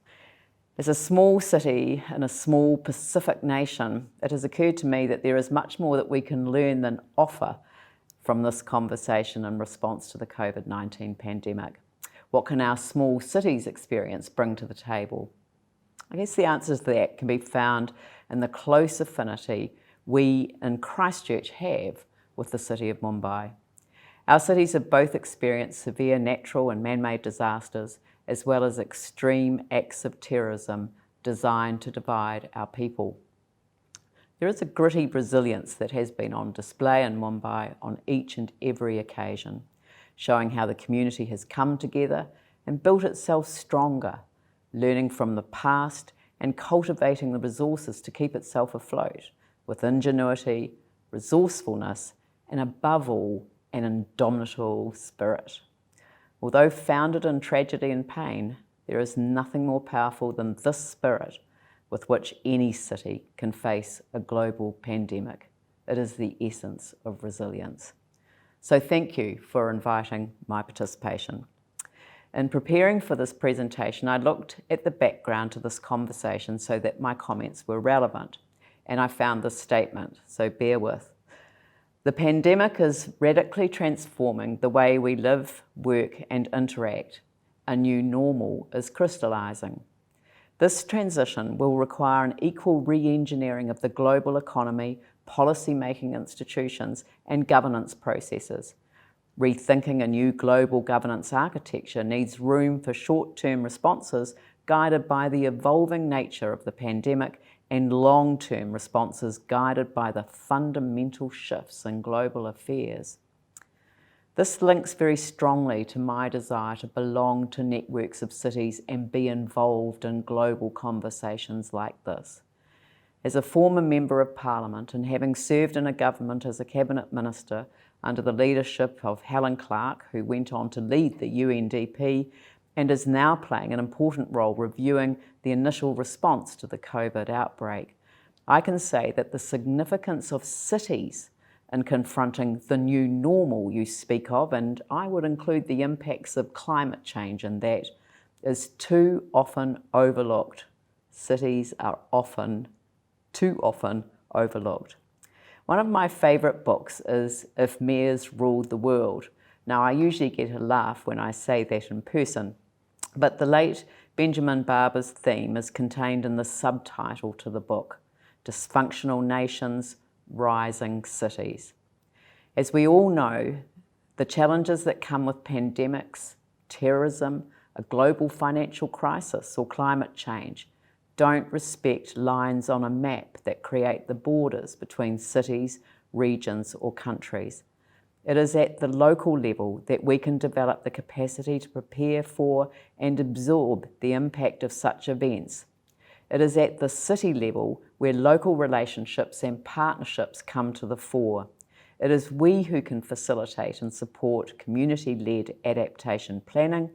As a small city in a small Pacific nation, it has occurred to me that there is much more that we can learn than offer from this conversation in response to the COVID-19 pandemic. What can our small cities experience bring to the table? I guess the answers to that can be found in the close affinity we in Christchurch have with the city of Mumbai. Our cities have both experienced severe natural and man-made disasters, as well as extreme acts of terrorism designed to divide our people. There is a gritty resilience that has been on display in Mumbai on each and every occasion, showing how the community has come together and built itself stronger, learning from the past and cultivating the resources to keep itself afloat with ingenuity, resourcefulness, and above all, an indomitable spirit. Although founded in tragedy and pain, there is nothing more powerful than this spirit with which any city can face a global pandemic. It is the essence of resilience. So thank you for inviting my participation. In preparing for this presentation, I looked at the background to this conversation so that my comments were relevant, and I found this statement, so bear with. The pandemic is radically transforming the way we live, work, and interact. A new normal is crystallising. This transition will require an equal re-engineering of the global economy, policy-making institutions, and governance processes. Rethinking a new global governance architecture needs room for short-term responses guided by the evolving nature of the pandemic and long-term responses guided by the fundamental shifts in global affairs. This links very strongly to my desire to belong to networks of cities and be involved in global conversations like this. As a former Member of Parliament and having served in a government as a Cabinet Minister under the leadership of Helen Clark, who went on to lead the UNDP and is now playing an important role reviewing the initial response to the COVID outbreak, I can say that the significance of cities in confronting the new normal you speak of, and I would include the impacts of climate change in that, is too often overlooked. Cities are too often overlooked. One of my favourite books is If Mayors Ruled the World. Now, I usually get a laugh when I say that in person, but the late Benjamin Barber's theme is contained in the subtitle to the book, Dysfunctional Nations, Rising Cities. As we all know, the challenges that come with pandemics, terrorism, a global financial crisis or climate change don't respect lines on a map that create the borders between cities, regions, or countries. It is at the local level that we can develop the capacity to prepare for and absorb the impact of such events. It is at the city level where local relationships and partnerships come to the fore. It is we who can facilitate and support community-led adaptation planning,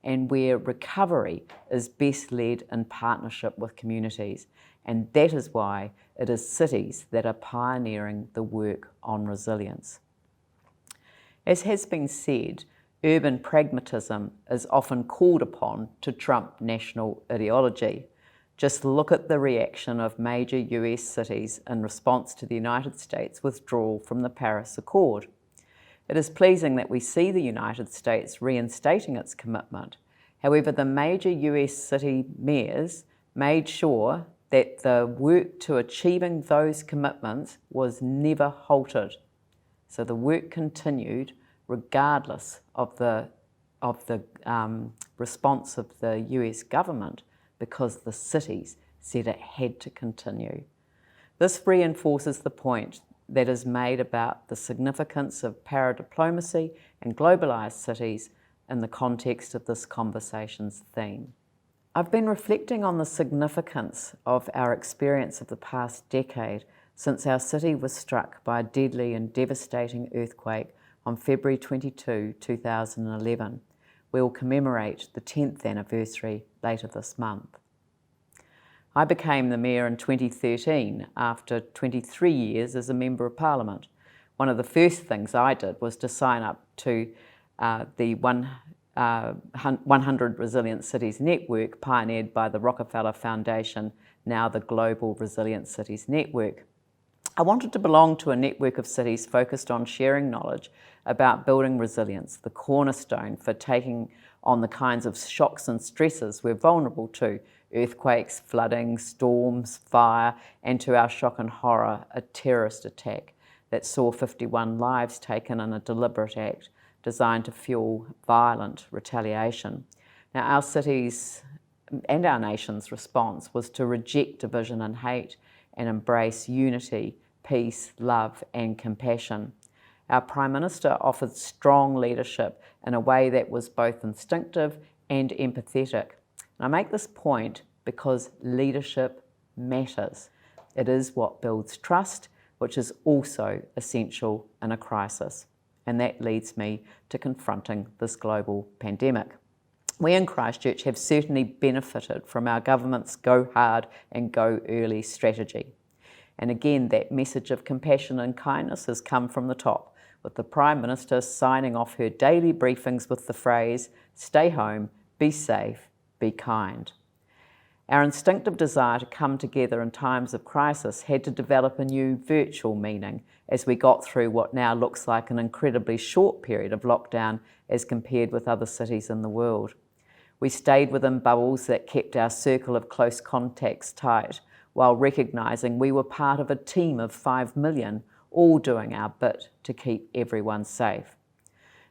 and where recovery is best led in partnership with communities. And that is why it is cities that are pioneering the work on resilience. As has been said, urban pragmatism is often called upon to trump national ideology. Just look at the reaction of major US cities in response to the United States' withdrawal from the Paris Accord. It is pleasing that we see the United States reinstating its commitment. However, the major US city mayors made sure that the work to achieving those commitments was never halted. So the work continued regardless of the response of the US government, because the cities said it had to continue. This reinforces the point that is made about the significance of paradiplomacy and globalised cities in the context of this conversation's theme. I've been reflecting on the significance of our experience of the past decade since our city was struck by a deadly and devastating earthquake on February 22, 2011. We will commemorate the 10th anniversary later this month. I became the Mayor in 2013 after 23 years as a Member of Parliament. One of the first things I did was to sign up to the 100 Resilient Cities Network pioneered by the Rockefeller Foundation, now the Global Resilient Cities Network. I wanted to belong to a network of cities focused on sharing knowledge about building resilience, the cornerstone for taking on the kinds of shocks and stresses we're vulnerable to: earthquakes, flooding, storms, fire, and to our shock and horror, a terrorist attack that saw 51 lives taken in a deliberate act designed to fuel violent retaliation. Now, our city's and our nation's response was to reject division and hate and embrace unity, peace, love, and compassion. Our Prime Minister offered strong leadership in a way that was both instinctive and empathetic. And I make this point because leadership matters. It is what builds trust, which is also essential in a crisis. And that leads me to confronting this global pandemic. We in Christchurch have certainly benefited from our government's go hard and go early strategy. And again, that message of compassion and kindness has come from the top, with the Prime Minister signing off her daily briefings with the phrase, "Stay home, be safe, be kind." Our instinctive desire to come together in times of crisis had to develop a new virtual meaning as we got through what now looks like an incredibly short period of lockdown as compared with other cities in the world. We stayed within bubbles that kept our circle of close contacts tight, while recognising we were part of a team of 5 million, all doing our bit to keep everyone safe.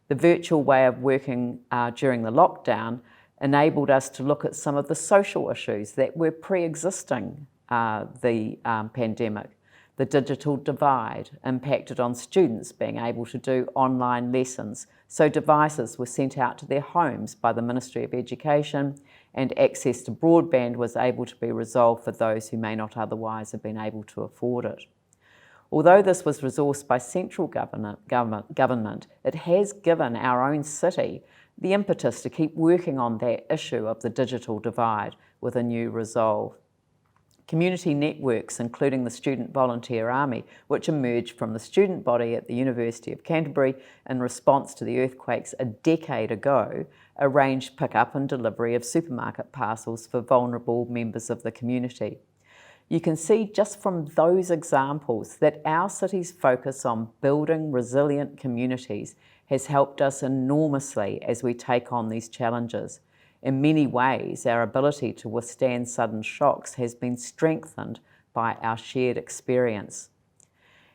The virtual way of working during the lockdown enabled us to look at some of the social issues that were pre-existing the pandemic. The digital divide impacted on students being able to do online lessons, so devices were sent out to their homes by the Ministry of Education, and access to broadband was able to be resolved for those who may not otherwise have been able to afford it. Although this was resourced by central government, it has given our own city the impetus to keep working on that issue of the digital divide with a new resolve. Community networks, including the Student Volunteer Army, which emerged from the student body at the University of Canterbury in response to the earthquakes a decade ago, arranged pick-up and delivery of supermarket parcels for vulnerable members of the community. You can see just from those examples that our city's focus on building resilient communities has helped us enormously as we take on these challenges. In many ways, our ability to withstand sudden shocks has been strengthened by our shared experience.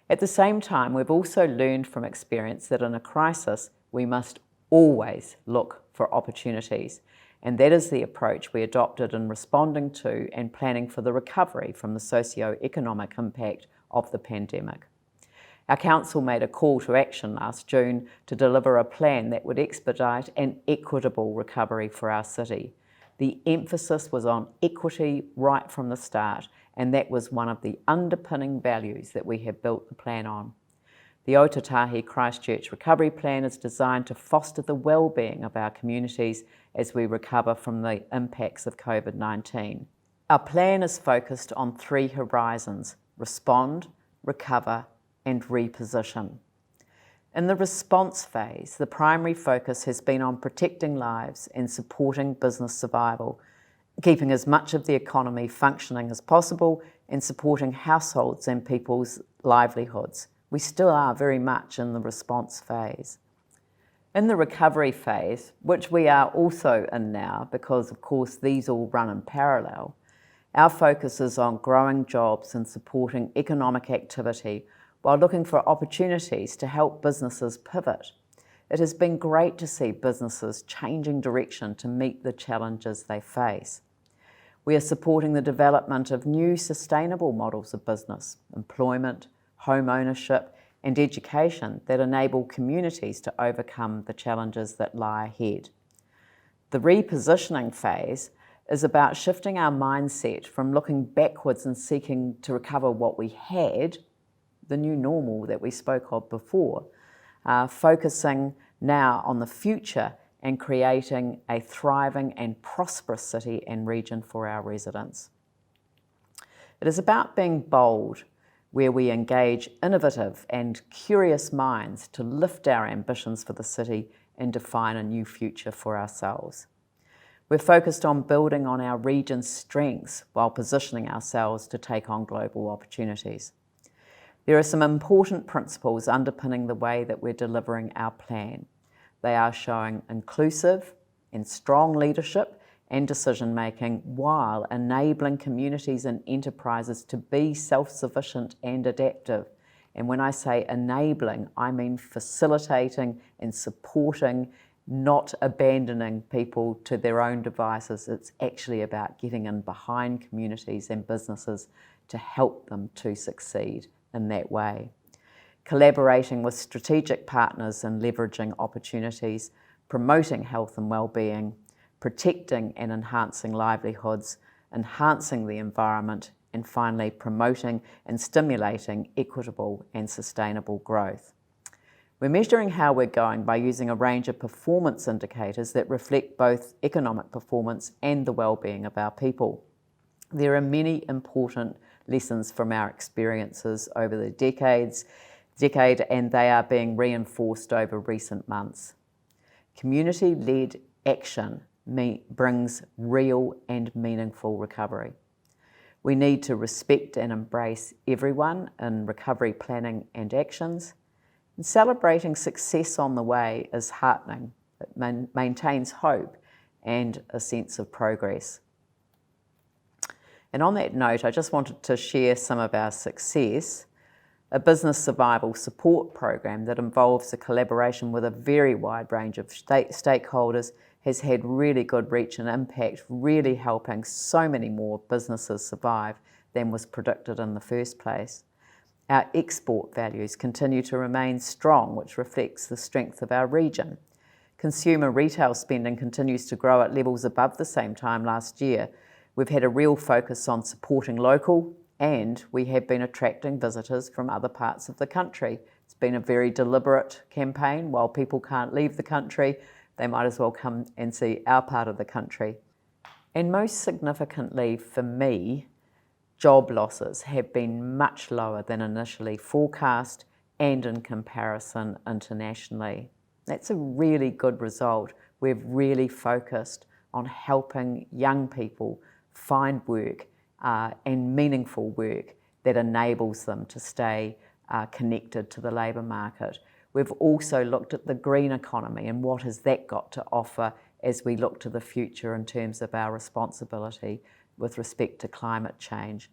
At the same time, we've also learned from experience that in a crisis, we must always look for opportunities. and that is the approach we adopted in responding to and planning for the recovery from the socio-economic impact of the pandemic. Our council made a call to action last June to deliver a plan that would expedite an equitable recovery for our city. The emphasis was on equity right from the start, and that was one of the underpinning values that we have built the plan on. The Ōtautahi Christchurch Recovery Plan is designed to foster the well-being of our communities as we recover from the impacts of COVID-19. Our plan is focused on 3 horizons: respond, recover, and reposition. In the response phase, the primary focus has been on protecting lives and supporting business survival, keeping as much of the economy functioning as possible and supporting households and people's livelihoods. We still are very much in the response phase. In the recovery phase, which we are also in now because of course these all run in parallel, our focus is on growing jobs and supporting economic activity while looking for opportunities to help businesses pivot. It has been great to see businesses changing direction to meet the challenges they face. We are supporting the development of new sustainable models of business, employment, home ownership, and education that enable communities to overcome the challenges that lie ahead. The repositioning phase is about shifting our mindset from looking backwards and seeking to recover what we had, the new normal that we spoke of before, focusing now on the future and creating a thriving and prosperous city and region for our residents. It is about being bold, where we engage innovative and curious minds to lift our ambitions for the city and define a new future for ourselves. We're focused on building on our region's strengths while positioning ourselves to take on global opportunities. There are some important principles underpinning the way that we're delivering our plan. They are showing inclusive and strong leadership and decision-making while enabling communities and enterprises to be self-sufficient and adaptive. And when I say enabling, I mean facilitating and supporting, not abandoning people to their own devices. It's actually about getting in behind communities and businesses to help them to succeed in that way. Collaborating with strategic partners and leveraging opportunities, promoting health and well-being, protecting and enhancing livelihoods, enhancing the environment, and finally promoting and stimulating equitable and sustainable growth. We're measuring how we're going by using a range of performance indicators that reflect both economic performance and the well-being of our people. There are many important lessons from our experiences over the decade, and they are being reinforced over recent months. Community-led action brings real and meaningful recovery. We need to respect and embrace everyone in recovery planning and actions. And celebrating success on the way is heartening. It maintains hope and a sense of progress. And on that note, I just wanted to share some of our success. A business survival support program that involves a collaboration with a very wide range of stakeholders has had really good reach and impact, really helping so many more businesses survive than was predicted in the first place. Our export values continue to remain strong, which reflects the strength of our region. Consumer retail spending continues to grow at levels above the same time last year. We've had a real focus on supporting local, and we have been attracting visitors from other parts of the country. It's been a very deliberate campaign. While people can't leave the country, they might as well come and see our part of the country. And most significantly for me, job losses have been much lower than initially forecast and in comparison internationally. That's a really good result. We've really focused on helping young people find work and meaningful work that enables them to stay connected to the labour market. We've also looked at the green economy and what has that got to offer as we look to the future in terms of our responsibility with respect to climate change.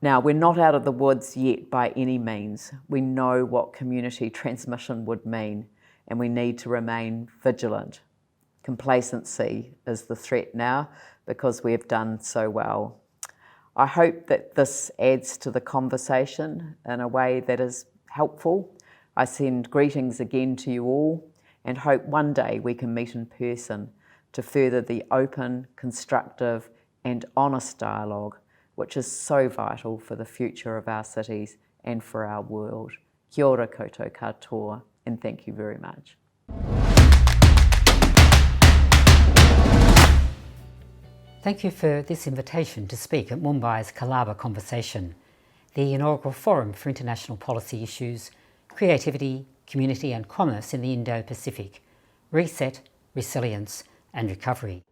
Now, we're not out of the woods yet by any means. We know what community transmission would mean, and we need to remain vigilant. complacency is the threat now because we have done so well. I hope that this adds to the conversation in a way that is helpful. I send greetings again to you all and hope one day we can meet in person to further the open, constructive and honest dialogue which is so vital for the future of our cities and for our world. Kia ora koutou katoa, and thank you very much. Thank you for this invitation to speak at Mumbai's Colaba Conversation, the inaugural forum for international policy issues, creativity, community and commerce in the Indo-Pacific, reset, resilience and recovery.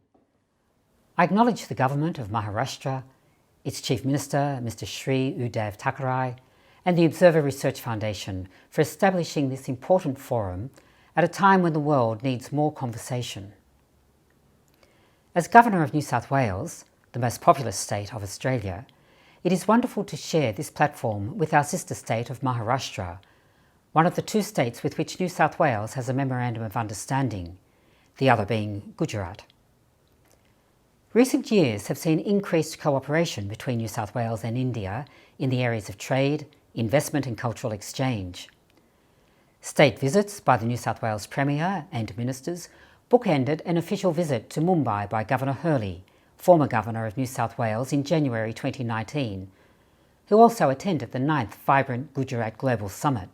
I acknowledge the Government of Maharashtra, its Chief Minister, Mr. Shri Uddhav Thackeray, and the Observer Research Foundation for establishing this important forum at a time when the world needs more conversation. As Governor of New South Wales, the most populous state of Australia, it is wonderful to share this platform with our sister state of Maharashtra, one of the two states with which New South Wales has a Memorandum of Understanding, the other being Gujarat. Recent years have seen increased cooperation between New South Wales and India in the areas of trade, investment and cultural exchange. State visits by the New South Wales Premier and ministers bookended an official visit to Mumbai by Governor Hurley, former Governor of New South Wales, in January 2019, who also attended the 9th Vibrant Gujarat Global Summit.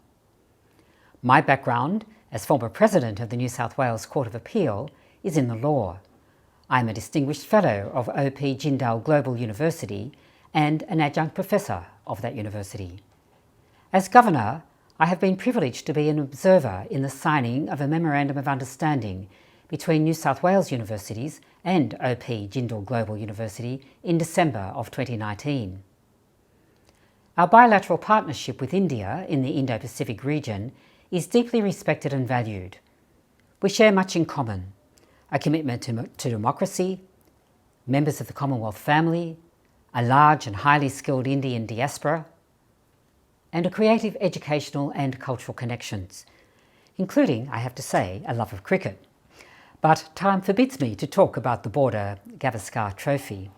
My background as former President of the New South Wales Court of Appeal is in the law. I am a Distinguished Fellow of O.P. Jindal Global University and an Adjunct Professor of that university. As Governor, I have been privileged to be an observer in the signing of a Memorandum of Understanding between New South Wales universities and O.P. Jindal Global University in December of 2019. Our bilateral partnership with India in the Indo-Pacific region is deeply respected and valued. We share much in common: a commitment to democracy, members of the Commonwealth family, a large and highly skilled Indian diaspora, and a creative educational and cultural connections, including, I have to say, a love of cricket. But time forbids me to talk about the Border Gavaskar Trophy.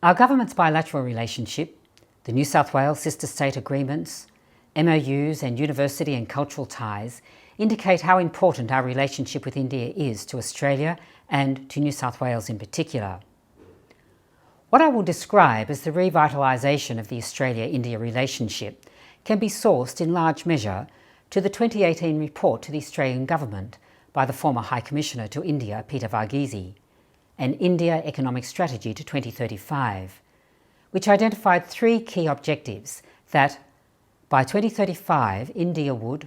Our government's bilateral relationship, the New South Wales Sister State Agreements, MOUs and university and cultural ties indicate how important our relationship with India is to Australia and to New South Wales in particular. What I will describe as the revitalisation of the Australia-India relationship can be sourced in large measure to the 2018 report to the Australian Government by the former High Commissioner to India, Peter Varghese, an India Economic Strategy to 2035, which identified 3 key objectives: that by 2035 India would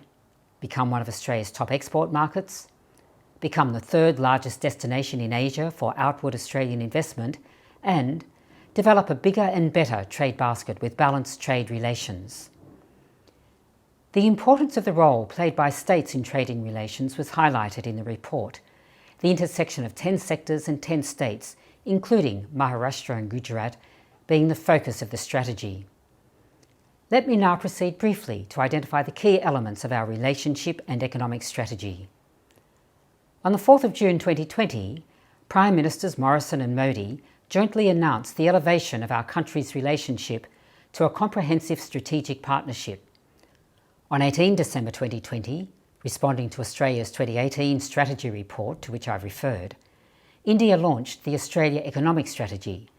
become one of Australia's top export markets, become the 3rd largest destination in Asia for outward Australian investment, and develop a bigger and better trade basket with balanced trade relations. The importance of the role played by states in trading relations was highlighted in the report, the intersection of 10 sectors and 10 states, including Maharashtra and Gujarat, being the focus of the strategy. Let me now proceed briefly to identify the key elements of our relationship and economic strategy. On the 4th of June 2020, Prime Ministers Morrison and Modi jointly announced the elevation of our country's relationship to a comprehensive strategic partnership. On 18 December 2020, responding to Australia's 2018 strategy report to which I've referred, India launched the Australia Economic Strategy,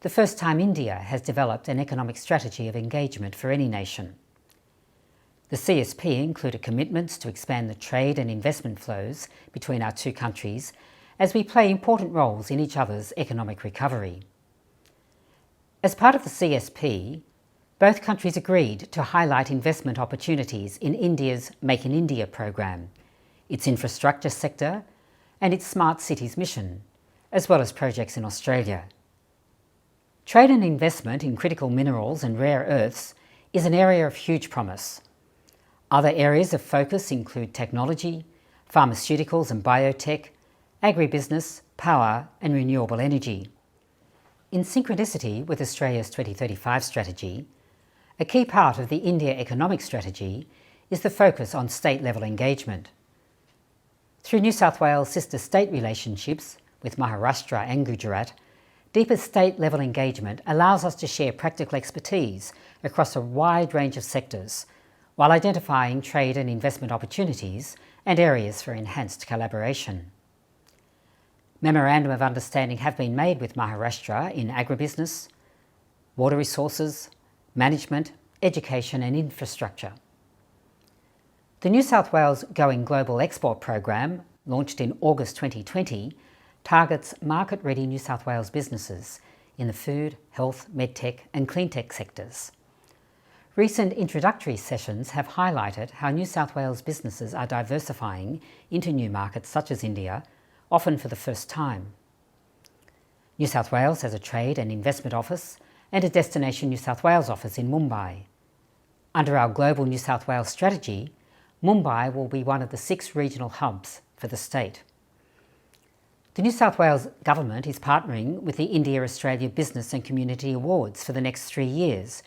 the first time India has developed an economic strategy of engagement for any nation. The CSP included commitments to expand the trade and investment flows between our two countries as we play important roles in each other's economic recovery. As part of the CSP, both countries agreed to highlight investment opportunities in India's Make in India program, its infrastructure sector and its smart cities mission, as well as projects in Australia. Trade and investment in critical minerals and rare earths is an area of huge promise. Other areas of focus include technology, pharmaceuticals and biotech, agribusiness, power and renewable energy. In synchronicity with Australia's 2035 strategy, a key part of the India Economic Strategy is the focus on state-level engagement. Through New South Wales sister state relationships with Maharashtra and Gujarat, deeper state-level engagement allows us to share practical expertise across a wide range of sectors, while identifying trade and investment opportunities and areas for enhanced collaboration. Memorandum of Understanding have been made with Maharashtra in agribusiness, water resources, management, education and infrastructure. The New South Wales Going Global Export Program, launched in August 2020, targets market-ready New South Wales businesses in the food, health, medtech and cleantech sectors. Recent introductory sessions have highlighted how New South Wales businesses are diversifying into new markets such as India, often for the first time. New South Wales has a Trade and Investment Office and a Destination New South Wales office in Mumbai. Under our Global New South Wales strategy, Mumbai will be one of the 6 regional hubs for the state. The New South Wales Government is partnering with the India-Australia Business and Community Awards for the next 3 years,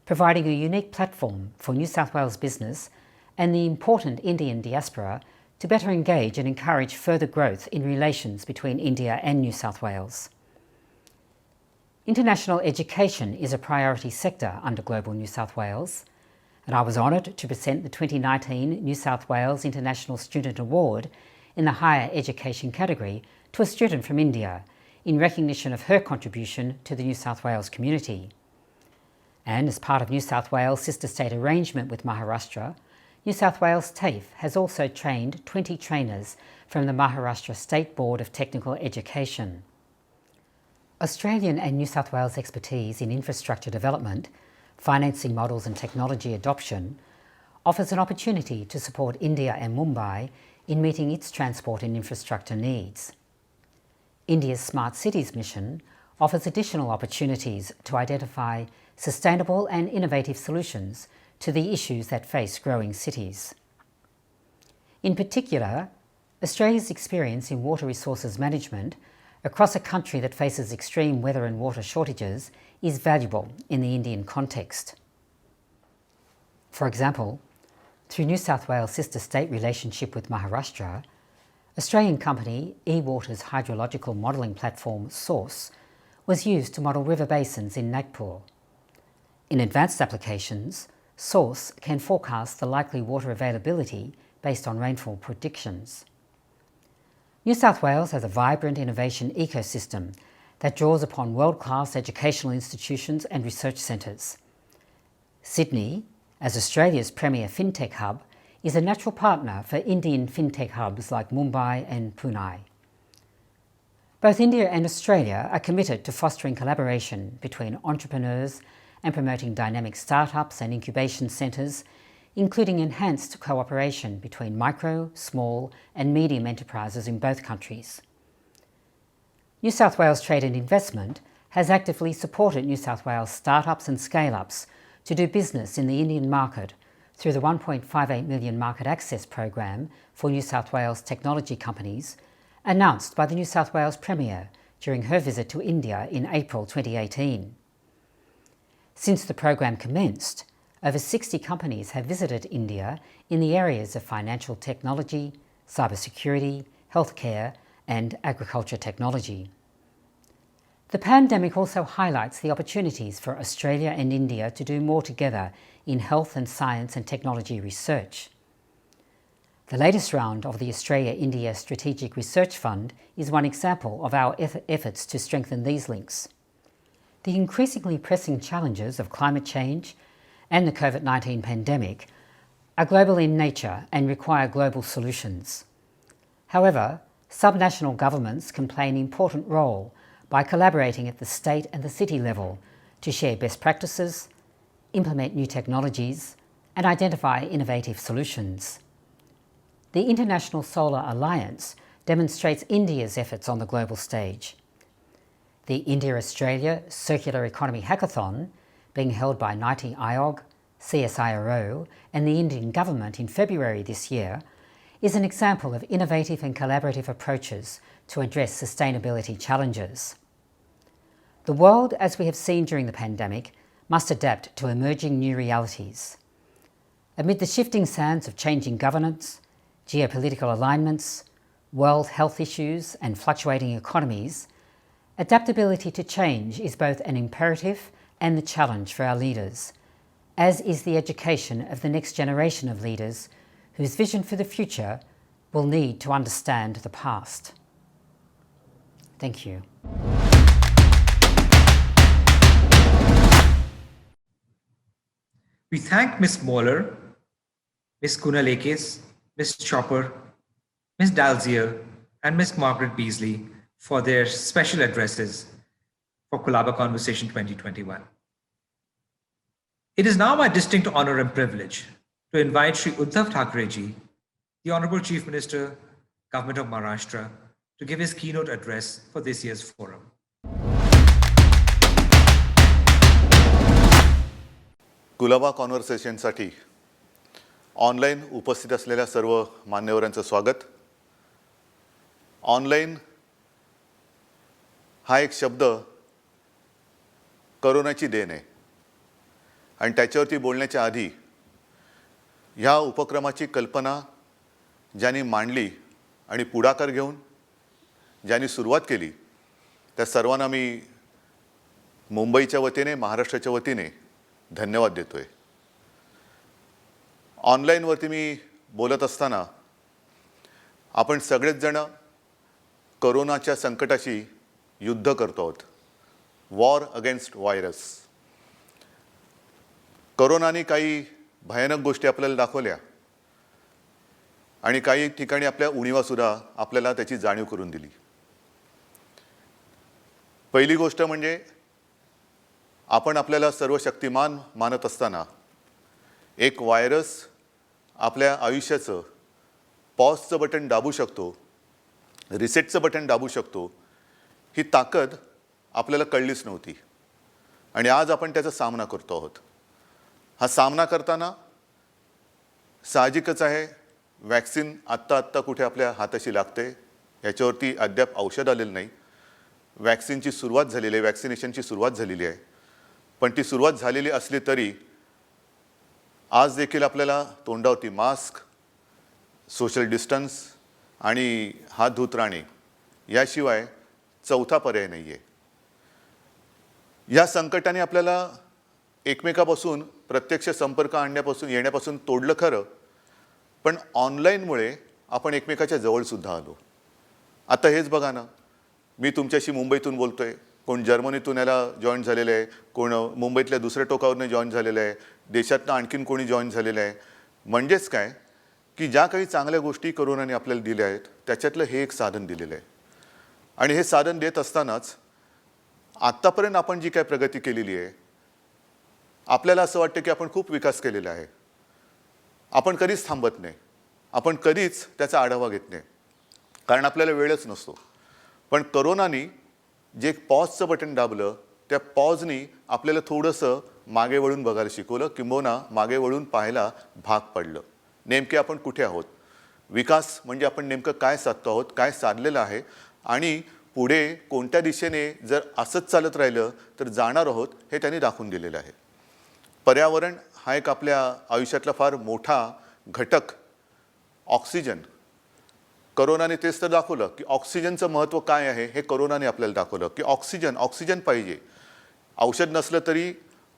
providing a unique platform for New South Wales business and the important Indian diaspora to better engage and encourage further growth in relations between India and New South Wales. International education is a priority sector under Global New South Wales, and I was honoured to present the 2019 New South Wales International Student Award in the Higher Education category to a student from India in recognition of her contribution to the New South Wales community. And as part of New South Wales' sister state arrangement with Maharashtra, New South Wales TAFE has also trained 20 trainers from the Maharashtra State Board of Technical Education. Australian and New South Wales expertise in infrastructure development, financing models and technology adoption offers an opportunity to support India and Mumbai in meeting its transport and infrastructure needs. India's Smart Cities mission offers additional opportunities to identify sustainable and innovative solutions to the issues that face growing cities. In particular, Australia's experience in water resources management across a country that faces extreme weather and water shortages is valuable in the Indian context. For example, through New South Wales' sister state relationship with Maharashtra, Australian company eWater's hydrological modelling platform Source was used to model river basins in Nagpur. In advanced applications, Source can forecast the likely water availability based on rainfall predictions. New South Wales has a vibrant innovation ecosystem that draws upon world-class educational institutions and research centres. Sydney, as Australia's premier fintech hub, is a natural partner for Indian fintech hubs like Mumbai and Pune. Both India and Australia are committed to fostering collaboration between entrepreneurs and promoting dynamic startups and incubation centres, including enhanced cooperation between micro, small and medium enterprises in both countries. New South Wales Trade and Investment has actively supported New South Wales startups and scale-ups to do business in the Indian market through the $1.58 million Market Access Program for New South Wales technology companies, announced by the New South Wales Premier during her visit to India in April 2018. Since the program commenced, over 60 companies have visited India in the areas of financial technology, cybersecurity, healthcare, and agriculture technology. The pandemic also highlights the opportunities for Australia and India to do more together in health and science and technology research. The latest round of the Australia-India Strategic Research Fund is one example of our efforts to strengthen these links. The increasingly pressing challenges of climate change and the COVID-19 pandemic are global in nature and require global solutions. However, subnational governments can play an important role by collaborating at the state and the city level to share best practices, implement new technologies, and identify innovative solutions. The International Solar Alliance demonstrates India's efforts on the global stage. The India-Australia Circular Economy Hackathon, being held by NITI Aayog, CSIRO, and the Indian government in February this year, is an example of innovative and collaborative approaches to address sustainability challenges. The world, as we have seen during the pandemic, must adapt to emerging new realities. Amid the shifting sands of changing governance, geopolitical alignments, world health issues, and fluctuating economies, adaptability to change is both an imperative and the challenge for our leaders, as is the education of the next generation of leaders whose vision for the future will need to understand the past. Thank you. We thank Ms. Möller, Ms. Kounalakis, Ms. Schopper, Ms. Dalziel, and Ms. Margaret Beasley for their special addresses for Colaba Conversation 2021. It is now my distinct honor and privilege to invite Shri Uddhav Thackeray-ji, the Honorable Chief Minister, Government of Maharashtra, to give his keynote address for this year's forum. Colaba कॉन्व्हर्सेशनसाठी online उपस्थित असलेल्या सर्व मान्यवरांचं स्वागत. Online हा एक शब्द करोनाची देण आहे आणि त्याच्यावरती बोलण्याच्या आधी ह्या उपक्रमाची कल्पना ज्यांनी मांडली आणि पुढाकार घेऊन ज्यांनी सुरुवात केली त्या सर्वांना मी मुंबईच्या वतीने महाराष्ट्राच्या वतीने धन्यवाद देतोय. ऑनलाईनवरती मी बोलत असताना आपण सगळेच जण कोरोनाच्या संकटाशी युद्ध करतो आहोत. War against virus. कोरोनाने काही भयानक गोष्टी आपल्याला दाखवल्या आणि काही ठिकाणी आपल्या उणीवासुद्धा आपल्याला त्याची जाणीव करून दिली. पहिली गोष्ट म्हणजे आपण आपल्याला सर्व शक्तिमान मानत असताना एक व्हायरस आपल्या आयुष्याचं पॉजचं बटन दाबू शकतो, रिसेटचं बटन दाबू शकतो, ही ताकद आपल्याला कळलीच नव्हती आणि आज आपण त्याचा सामना करतो आहोत. हा सामना करताना साहजिकच आहे वॅक्सिन आत्ता कुठे आपल्या हाताशी लागते याच्यावरती अद्याप औषध आलेलं नाही. वॅक्सिनची सुरुवात झालेली आहे, वॅक्सिनेशनची सुरुवात झालेली आहे, पण ती सुरुवात झालेली असली तरी आज देखील आपल्याला तोंडावरती मास्क, सोशल डिस्टन्स आणि हात धुत राहणे याशिवाय चौथा पर्याय नाही आहे. या संकटाने आपल्याला एकमेकापासून प्रत्यक्ष संपर्क येण्यापासून तोडलं खरं, पण ऑनलाईनमुळे आपण एकमेकाच्या जवळसुद्धा आलो. आता हेच बघा ना, मी तुमच्याशी मुंबईतून बोलतोय, कोण जर्मनीतून याला जॉईन झालेलं आहे, कोण मुंबईतल्या दुसऱ्या टोकावरनं जॉईन झालेलं आहे, देशातनं आणखीन कोणी जॉईन झालेलं आहे. म्हणजेच काय की ज्या काही चांगल्या गोष्टी कोरोनाने आपल्याला दिल्या आहेत त्याच्यातलं हे एक साधन दिलेलं आहे आणि हे साधन देत असतानाच आत्तापर्यंत आपण जी काय प्रगती केलेली आहे आपल्याला असं वाटतं की आपण खूप विकास केलेला आहे. आपण कधीच थांबत नाही, आपण कधीच त्याचा आढावा घेत नाही कारण आपल्याला वेळच नसतो. पण कोरोनाने जे एक पॉजचं बटन दाबलं त्या पॉजनी आपल्याला थोडंसं मागे वळून बघायला शिकवलं, किंबहुना मागे वळून पाहायला भाग पडलं. नेमके आपण कुठे आहोत, विकास म्हणजे आपण नेमकं काय साधतो आहोत, काय साधलेलं आहे आणि पुढे कोणत्या दिशेने जर असंच चालत राहिलं तर जाणार आहोत हे त्यांनी दाखवून दिलेलं आहे. पर्यावरण हा एक आपल्या आयुष्यातला फार मोठा घटक. ऑक्सिजन, कोरोनाने तेच तर दाखवलं की ऑक्सिजनचं महत्त्व काय आहे हे कोरोनाने आपल्याला दाखवलं की ऑक्सिजन पाहिजे. औषध नसलं तरी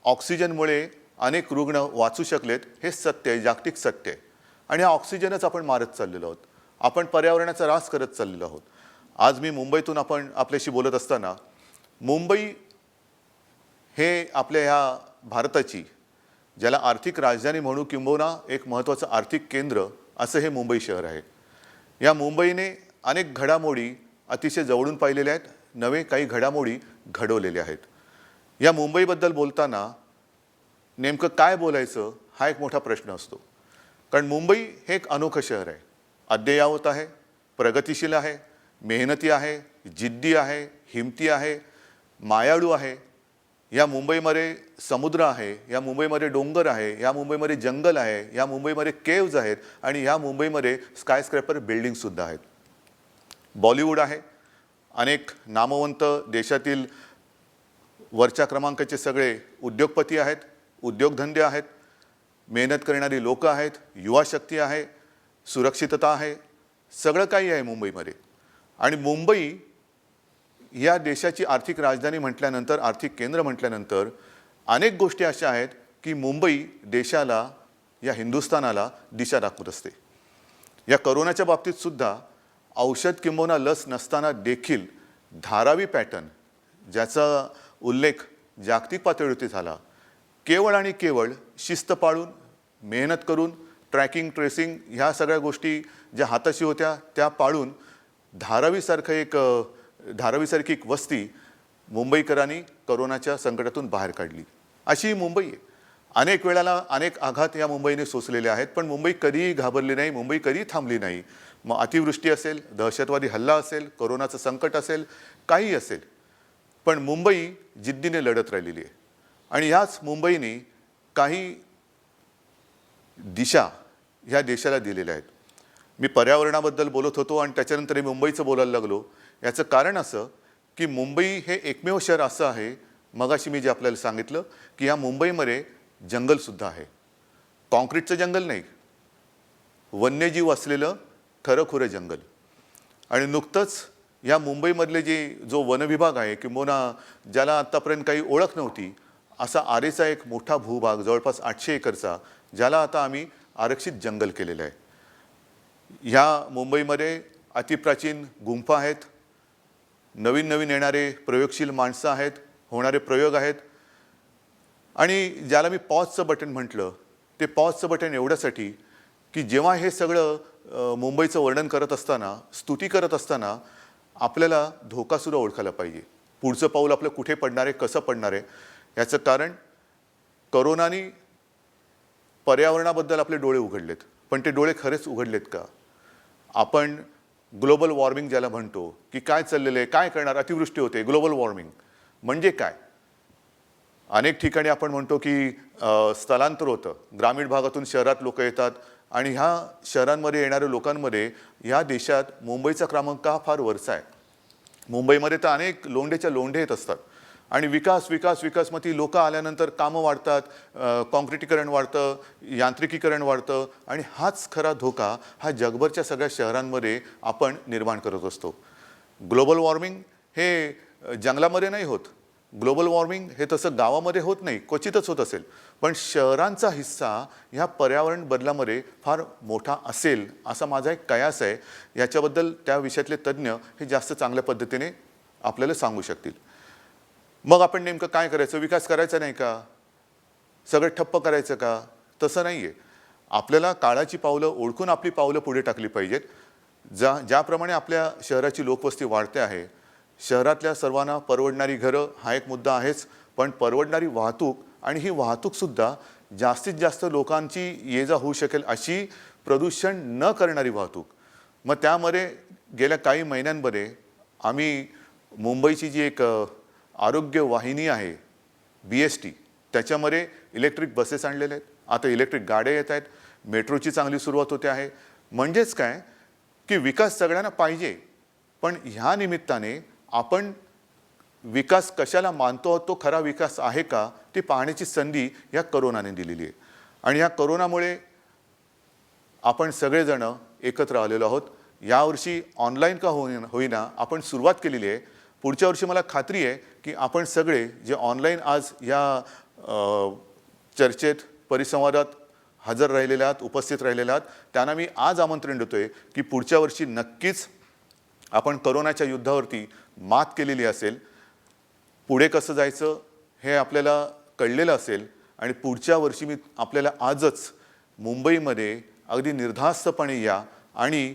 ऑक्सिजनमुळे अनेक रुग्ण वाचू शकलेत, हे सत्य आहे, जागतिक सत्य आहे. आणि हा ऑक्सिजनच आपण मारत चाललेलो आहोत, आपण पर्यावरणाचा ऱ्हास करत चाललेलो आहोत. आज मी मुंबईतून आपल्याशी बोलत असताना मुंबई हे आपल्या ह्या भारताची ज्याला आर्थिक राजधानी म्हणू किंबहुना एक महत्त्वाचं आर्थिक केंद्र असं हे मुंबई शहर आहे. या मुंबईने अनेक घडामोडी अतिशय जवळून पाहिलेल्या आहेत, नवे काही घडामोडी घडवलेल्या आहेत. या मुंबईबद्दल बोलताना नेमकं काय बोलायचं हा एक मोठा प्रश्न असतो. कारण मुंबई हे एक अनोखं शहर आहे, अद्ययावत आहे, प्रगतिशील आहे, मेहनती आहे, जिद्दी आहे, हिमती आहे, मायाळू आहे. या मुंबईमध्ये समुद्र आहे, या मुंबईमध्ये डोंगर आहे, या मुंबईमध्ये जंगल आहे, या मुंबईमध्ये केव्ज आहेत आणि या मुंबईमध्ये स्कायस्क्रॅपर बिल्डिंगसुद्धा आहेत. बॉलिवूड आहे, अनेक नामवंत देशातील वरच्या क्रमांकाचे सगळे उद्योगपती आहेत, उद्योगधंदे आहेत, मेहनत करणारी लोकं आहेत, युवा शक्ती आहे, सुरक्षितता आहे, सगळं काही आहे मुंबईमध्ये. आणि मुंबई या देशाची आर्थिक राजधानी म्हटल्यानंतर, आर्थिक केंद्र म्हटल्यानंतर अनेक गोष्टी अशा आहेत की मुंबई देशाला, या हिंदुस्थानाला दिशा दाखवत असते. या करोनाच्या बाबतीत सुद्धा औषध किंबहुना लस नसताना देखील धारावी पॅटर्न, ज्याचा उल्लेख जागतिक पातळीवरती झाला, केवळ आणि केवळ शिस्त पाळून, मेहनत करून, ट्रॅकिंग, ट्रेसिंग ह्या सगळ्या गोष्टी ज्या हाताशी होत्या त्या पाळून धारावीसारखी एक वस्ती मुंबईकरांनी करोनाच्या संकटातून बाहेर काढली. अशी मुंबई आहे. अनेक वेळेला अनेक आघात या मुंबईने सोसलेले आहेत, पण मुंबई कधीही घाबरली नाही, मुंबई कधीही थांबली नाही. मग अतिवृष्टी असेल, दहशतवादी हल्ला असेल, करोनाचं संकट असेल, काही असेल, पण मुंबई जिद्दीने लढत राहिलेली आहे. आणि ह्याच मुंबईने काही दिशा ह्या देशाला दिलेल्या आहेत. मी पर्यावरणाबद्दल बोलत होतो आणि त्याच्यानंतर मुंबईचं बोलायला लागलो. याचं कारण असं की मुंबई हे एकमेव शहर असं आहे, मगाशी मी जे आपल्याला सांगितलं की या मुंबईमध्ये जंगलसुद्धा आहे. कॉन्क्रीटचं जंगल नाही, वन्यजीव असलेलं खरंखुरं जंगल. आणि नुकतंच या मुंबईमधले जो वनविभाग आहे किंबहुना ज्याला आत्तापर्यंत काही ओळख नव्हती, असा आरेचा एक मोठा भूभाग जवळपास 800 एकरचा, ज्याला आता आम्ही आरक्षित जंगल केलेलं आहे. ह्या मुंबईमध्ये अतिप्राचीन गुंफा आहेत, नवीन नवीन येणारे प्रयोगशील माणसं आहेत, होणारे प्रयोग आहेत. आणि ज्याला मी पॉजचं बटन म्हटलं, ते पॉजचं बटन एवढ्यासाठी की जेव्हा हे सगळं मुंबईचं वर्णन करत असताना, स्तुती करत असताना आपल्याला धोकासुद्धा ओळखायला पाहिजे. पुढचं पाऊल आपलं कुठे पडणार आहे, कसं पडणार आहे. याचं कारण करोनाने पर्यावरणाबद्दल आपले डोळे उघडलेत, पण ते डोळे खरेच उघडलेत का? आपण ग्लोबल वॉर्मिंग ज्याला म्हणतो की काय चाललेलं आहे, काय करणार, अतिवृष्टी होते, ग्लोबल वॉर्मिंग म्हणजे काय? अनेक ठिकाणी आपण म्हणतो की स्थलांतर होतं, ग्रामीण भागातून शहरात लोक येतात आणि ह्या शहरांमध्ये येणाऱ्या लोकांमध्ये या देशात मुंबईचा क्रमांक हा फार वरचा आहे. मुंबईमध्ये तर अनेक लोंढेच्या लोंढे येत असतात आणि विकास विकास विकास. मग ती लोकं आल्यानंतर कामं वाढतात, कॉन्क्रिटीकरण वाढतं, यांत्रिकीकरण वाढतं आणि हाच खरा धोका हा जगभरच्या सगळ्या शहरांमध्ये आपण निर्माण करत असतो. ग्लोबल वॉर्मिंग हे जंगलामध्ये नाही होत, ग्लोबल वॉर्मिंग हे तसं गावामध्ये होत नाही, क्वचितच होत असेल, पण शहरांचा हिस्सा ह्या पर्यावरण बदलामध्ये फार मोठा असेल असा माझा एक कयास आहे. याच्याबद्दल त्या विषयातले तज्ज्ञ हे जास्त चांगल्या पद्धतीने आपल्याला सांगू शकतील. मग आपण नेमकं काय करायचं? विकास करायचा नाही का? सगळं ठप्प करायचं का? तसं नाही आहे. आपल्याला काळाची पावलं ओळखून आपली पावलं पुढे टाकली पाहिजेत. ज्याप्रमाणे आपल्या शहराची लोकवस्ती वाढते आहे, शहरातल्या सर्वांना परवडणारी घरं हा एक मुद्दा आहेच, पण परवडणारी वाहतूक आणि ही वाहतूकसुद्धा जास्तीत जास्त लोकांची ये जा होऊ शकेल अशी प्रदूषण न करणारी वाहतूक. मग त्यामध्ये गेल्या काही महिन्यांमध्ये आम्ही मुंबईची जी एक आरोग्य वाहिनी आहे BST, त्याच्यामध्ये इलेक्ट्रिक बसेस आणलेले आहेत, आता इलेक्ट्रिक गाड्या येत आहेत, मेट्रोची चांगली सुरुवात होते आहे. म्हणजेच काय की विकास सगळ्यांना पाहिजे, पण ह्या निमित्ताने आपण विकास कशाला मानतो आहोत, तो खरा विकास आहे का, ती पाहण्याची संधी या करोनाने दिलेली आहे. आणि या करोनामुळे आपण सगळेजण एकत्र आलेलो आहोत. यावर्षी ऑनलाईन का होईना आपण सुरुवात केलेली आहे. पुढच्या वर्षी मला खात्री आहे की आपण सगळे जे ऑनलाईन आज या चर्चेत, परिसंवादात हजर राहिलेले आहात, उपस्थित राहिलेले आहात, त्यांना मी आज आमंत्रण देतोय की पुढच्या वर्षी नक्कीच आपण करोनाच्या युद्धावरती मात केलेली असेल. पुढे कसं जायचं हे आपल्याला कळलेलं असेल आणि पुढच्या वर्षी मी आपल्याला आजच मुंबईमध्ये अगदी निर्धास्तपणे या आणि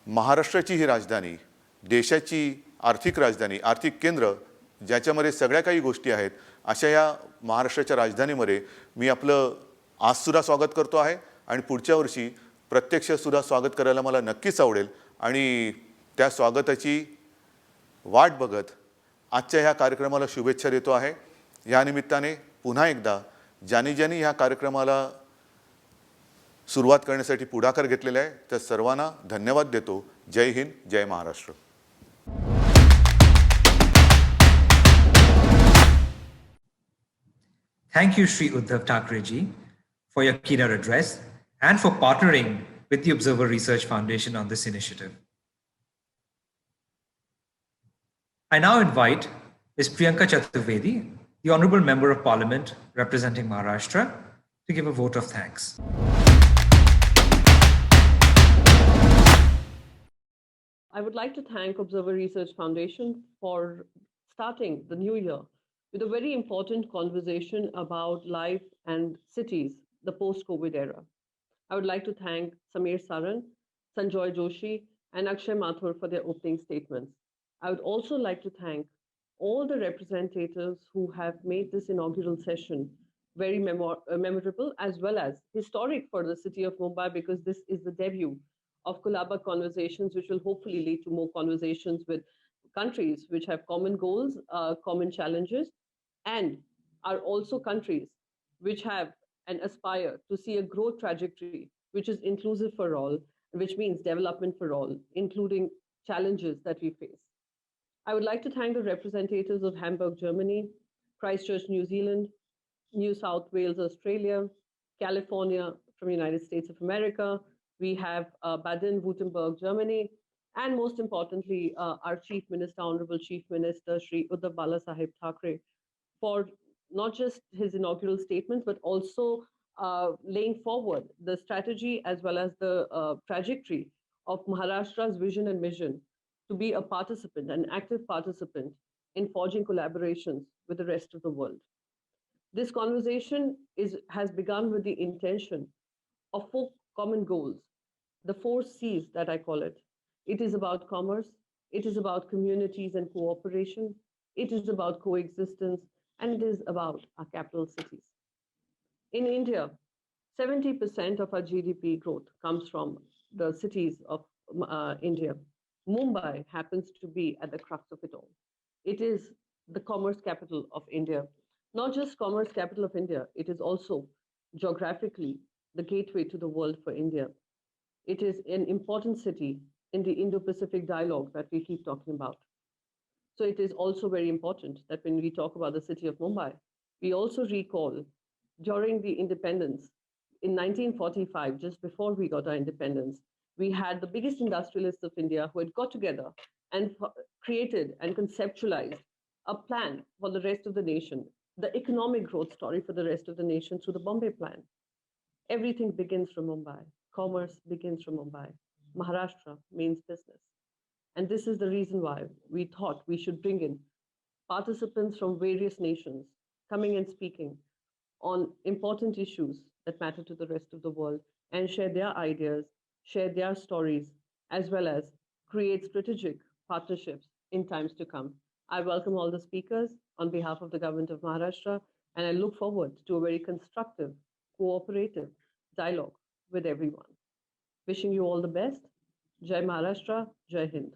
महाराष्ट्राची ही राजधानी, देशाची आर्थिक राजधानी, आर्थिक केंद्र, ज्याच्यामध्ये सगळ्या काही गोष्टी आहेत, अशा या महाराष्ट्राच्या राजधानीमध्ये मी आपलं आजसुद्धा स्वागत करतो आहे आणि पुढच्या वर्षी प्रत्यक्षसुद्धा स्वागत करायला मला नक्कीच आवडेल. आणि त्या स्वागताची वाट बघत आजच्या ह्या कार्यक्रमाला शुभेच्छा देतो आहे. या निमित्ताने पुन्हा एकदा ज्यांनी ह्या कार्यक्रमाला सुरुवात करण्यासाठी पुढाकार घेतलेला आहे त्या सर्वांना धन्यवाद देतो. जय हिंद, जय Maharashtra. Thank you, Shri Uddhav Thackeray ji, for your keynote address and for partnering with the Observer Research Foundation on this initiative. I now invite Ms. Priyanka Chaturvedi, the Honourable Member of Parliament representing Maharashtra, to give a vote of thanks. I would like to thank Observer Research Foundation for starting the new year with a very important conversation about life and cities, the post-COVID era. I would like to thank Samir Saran, Sunjoy Joshi, and Akshay Mathur for their opening statements. I would also like to thank all the representatives who have made this inaugural session very memorable as well as historic for the city of Mumbai, because this is the debut of Colaba Conversations, which will hopefully lead to more conversations with countries which have common goals, common challenges, and are also countries which have and aspire to see a growth trajectory which is inclusive for all, which means development for all, including challenges that we face. I would like to thank the representatives of Hamburg, Germany, Christchurch, New Zealand, New South Wales, Australia, California from United States of America. We have Baden-Württemberg, Germany, and most importantly, our Chief Minister, Honorable Chief Minister, Shri Uddhav Balasaheb Thackeray, for not just his inaugural statements, but also laying forward the strategy as well as the trajectory of Maharashtra's vision and mission to be a participant, an active participant in forging collaborations with the rest of the world. This conversation has begun with the intention of 4 common goals, the 4 C's that I call it. It is about commerce, it is about communities and cooperation, it is about coexistence, and it is about our capital cities. In India, 70% of our GDP growth comes from the cities of India. Mumbai happens to be at the crux of it all. It is the commerce capital of India. Not just commerce capital of India, it is also geographically the gateway to the world for India. It is an important city in the Indo-Pacific dialogue that we keep talking about. So it is also very important that when we talk about the city of Mumbai, we also recall during the independence in 1945, just before we got our independence, we had the biggest industrialists of India who had got together and created and conceptualized a plan for the rest of the nation, the economic growth story for the rest of the nation through the Bombay Plan. Everything begins from Mumbai. Commerce begins from Mumbai. Maharashtra means business. And this is the reason why we thought we should bring in participants from various nations coming and speaking on important issues that matter to the rest of the world and share their ideas, share their stories, as well as create strategic partnerships in times to come. I welcome all the speakers on behalf of the Government of Maharashtra, and I look forward to a very constructive, cooperative dialogue with everyone. Wishing you all the best. Jai Maharashtra, Jai Hind.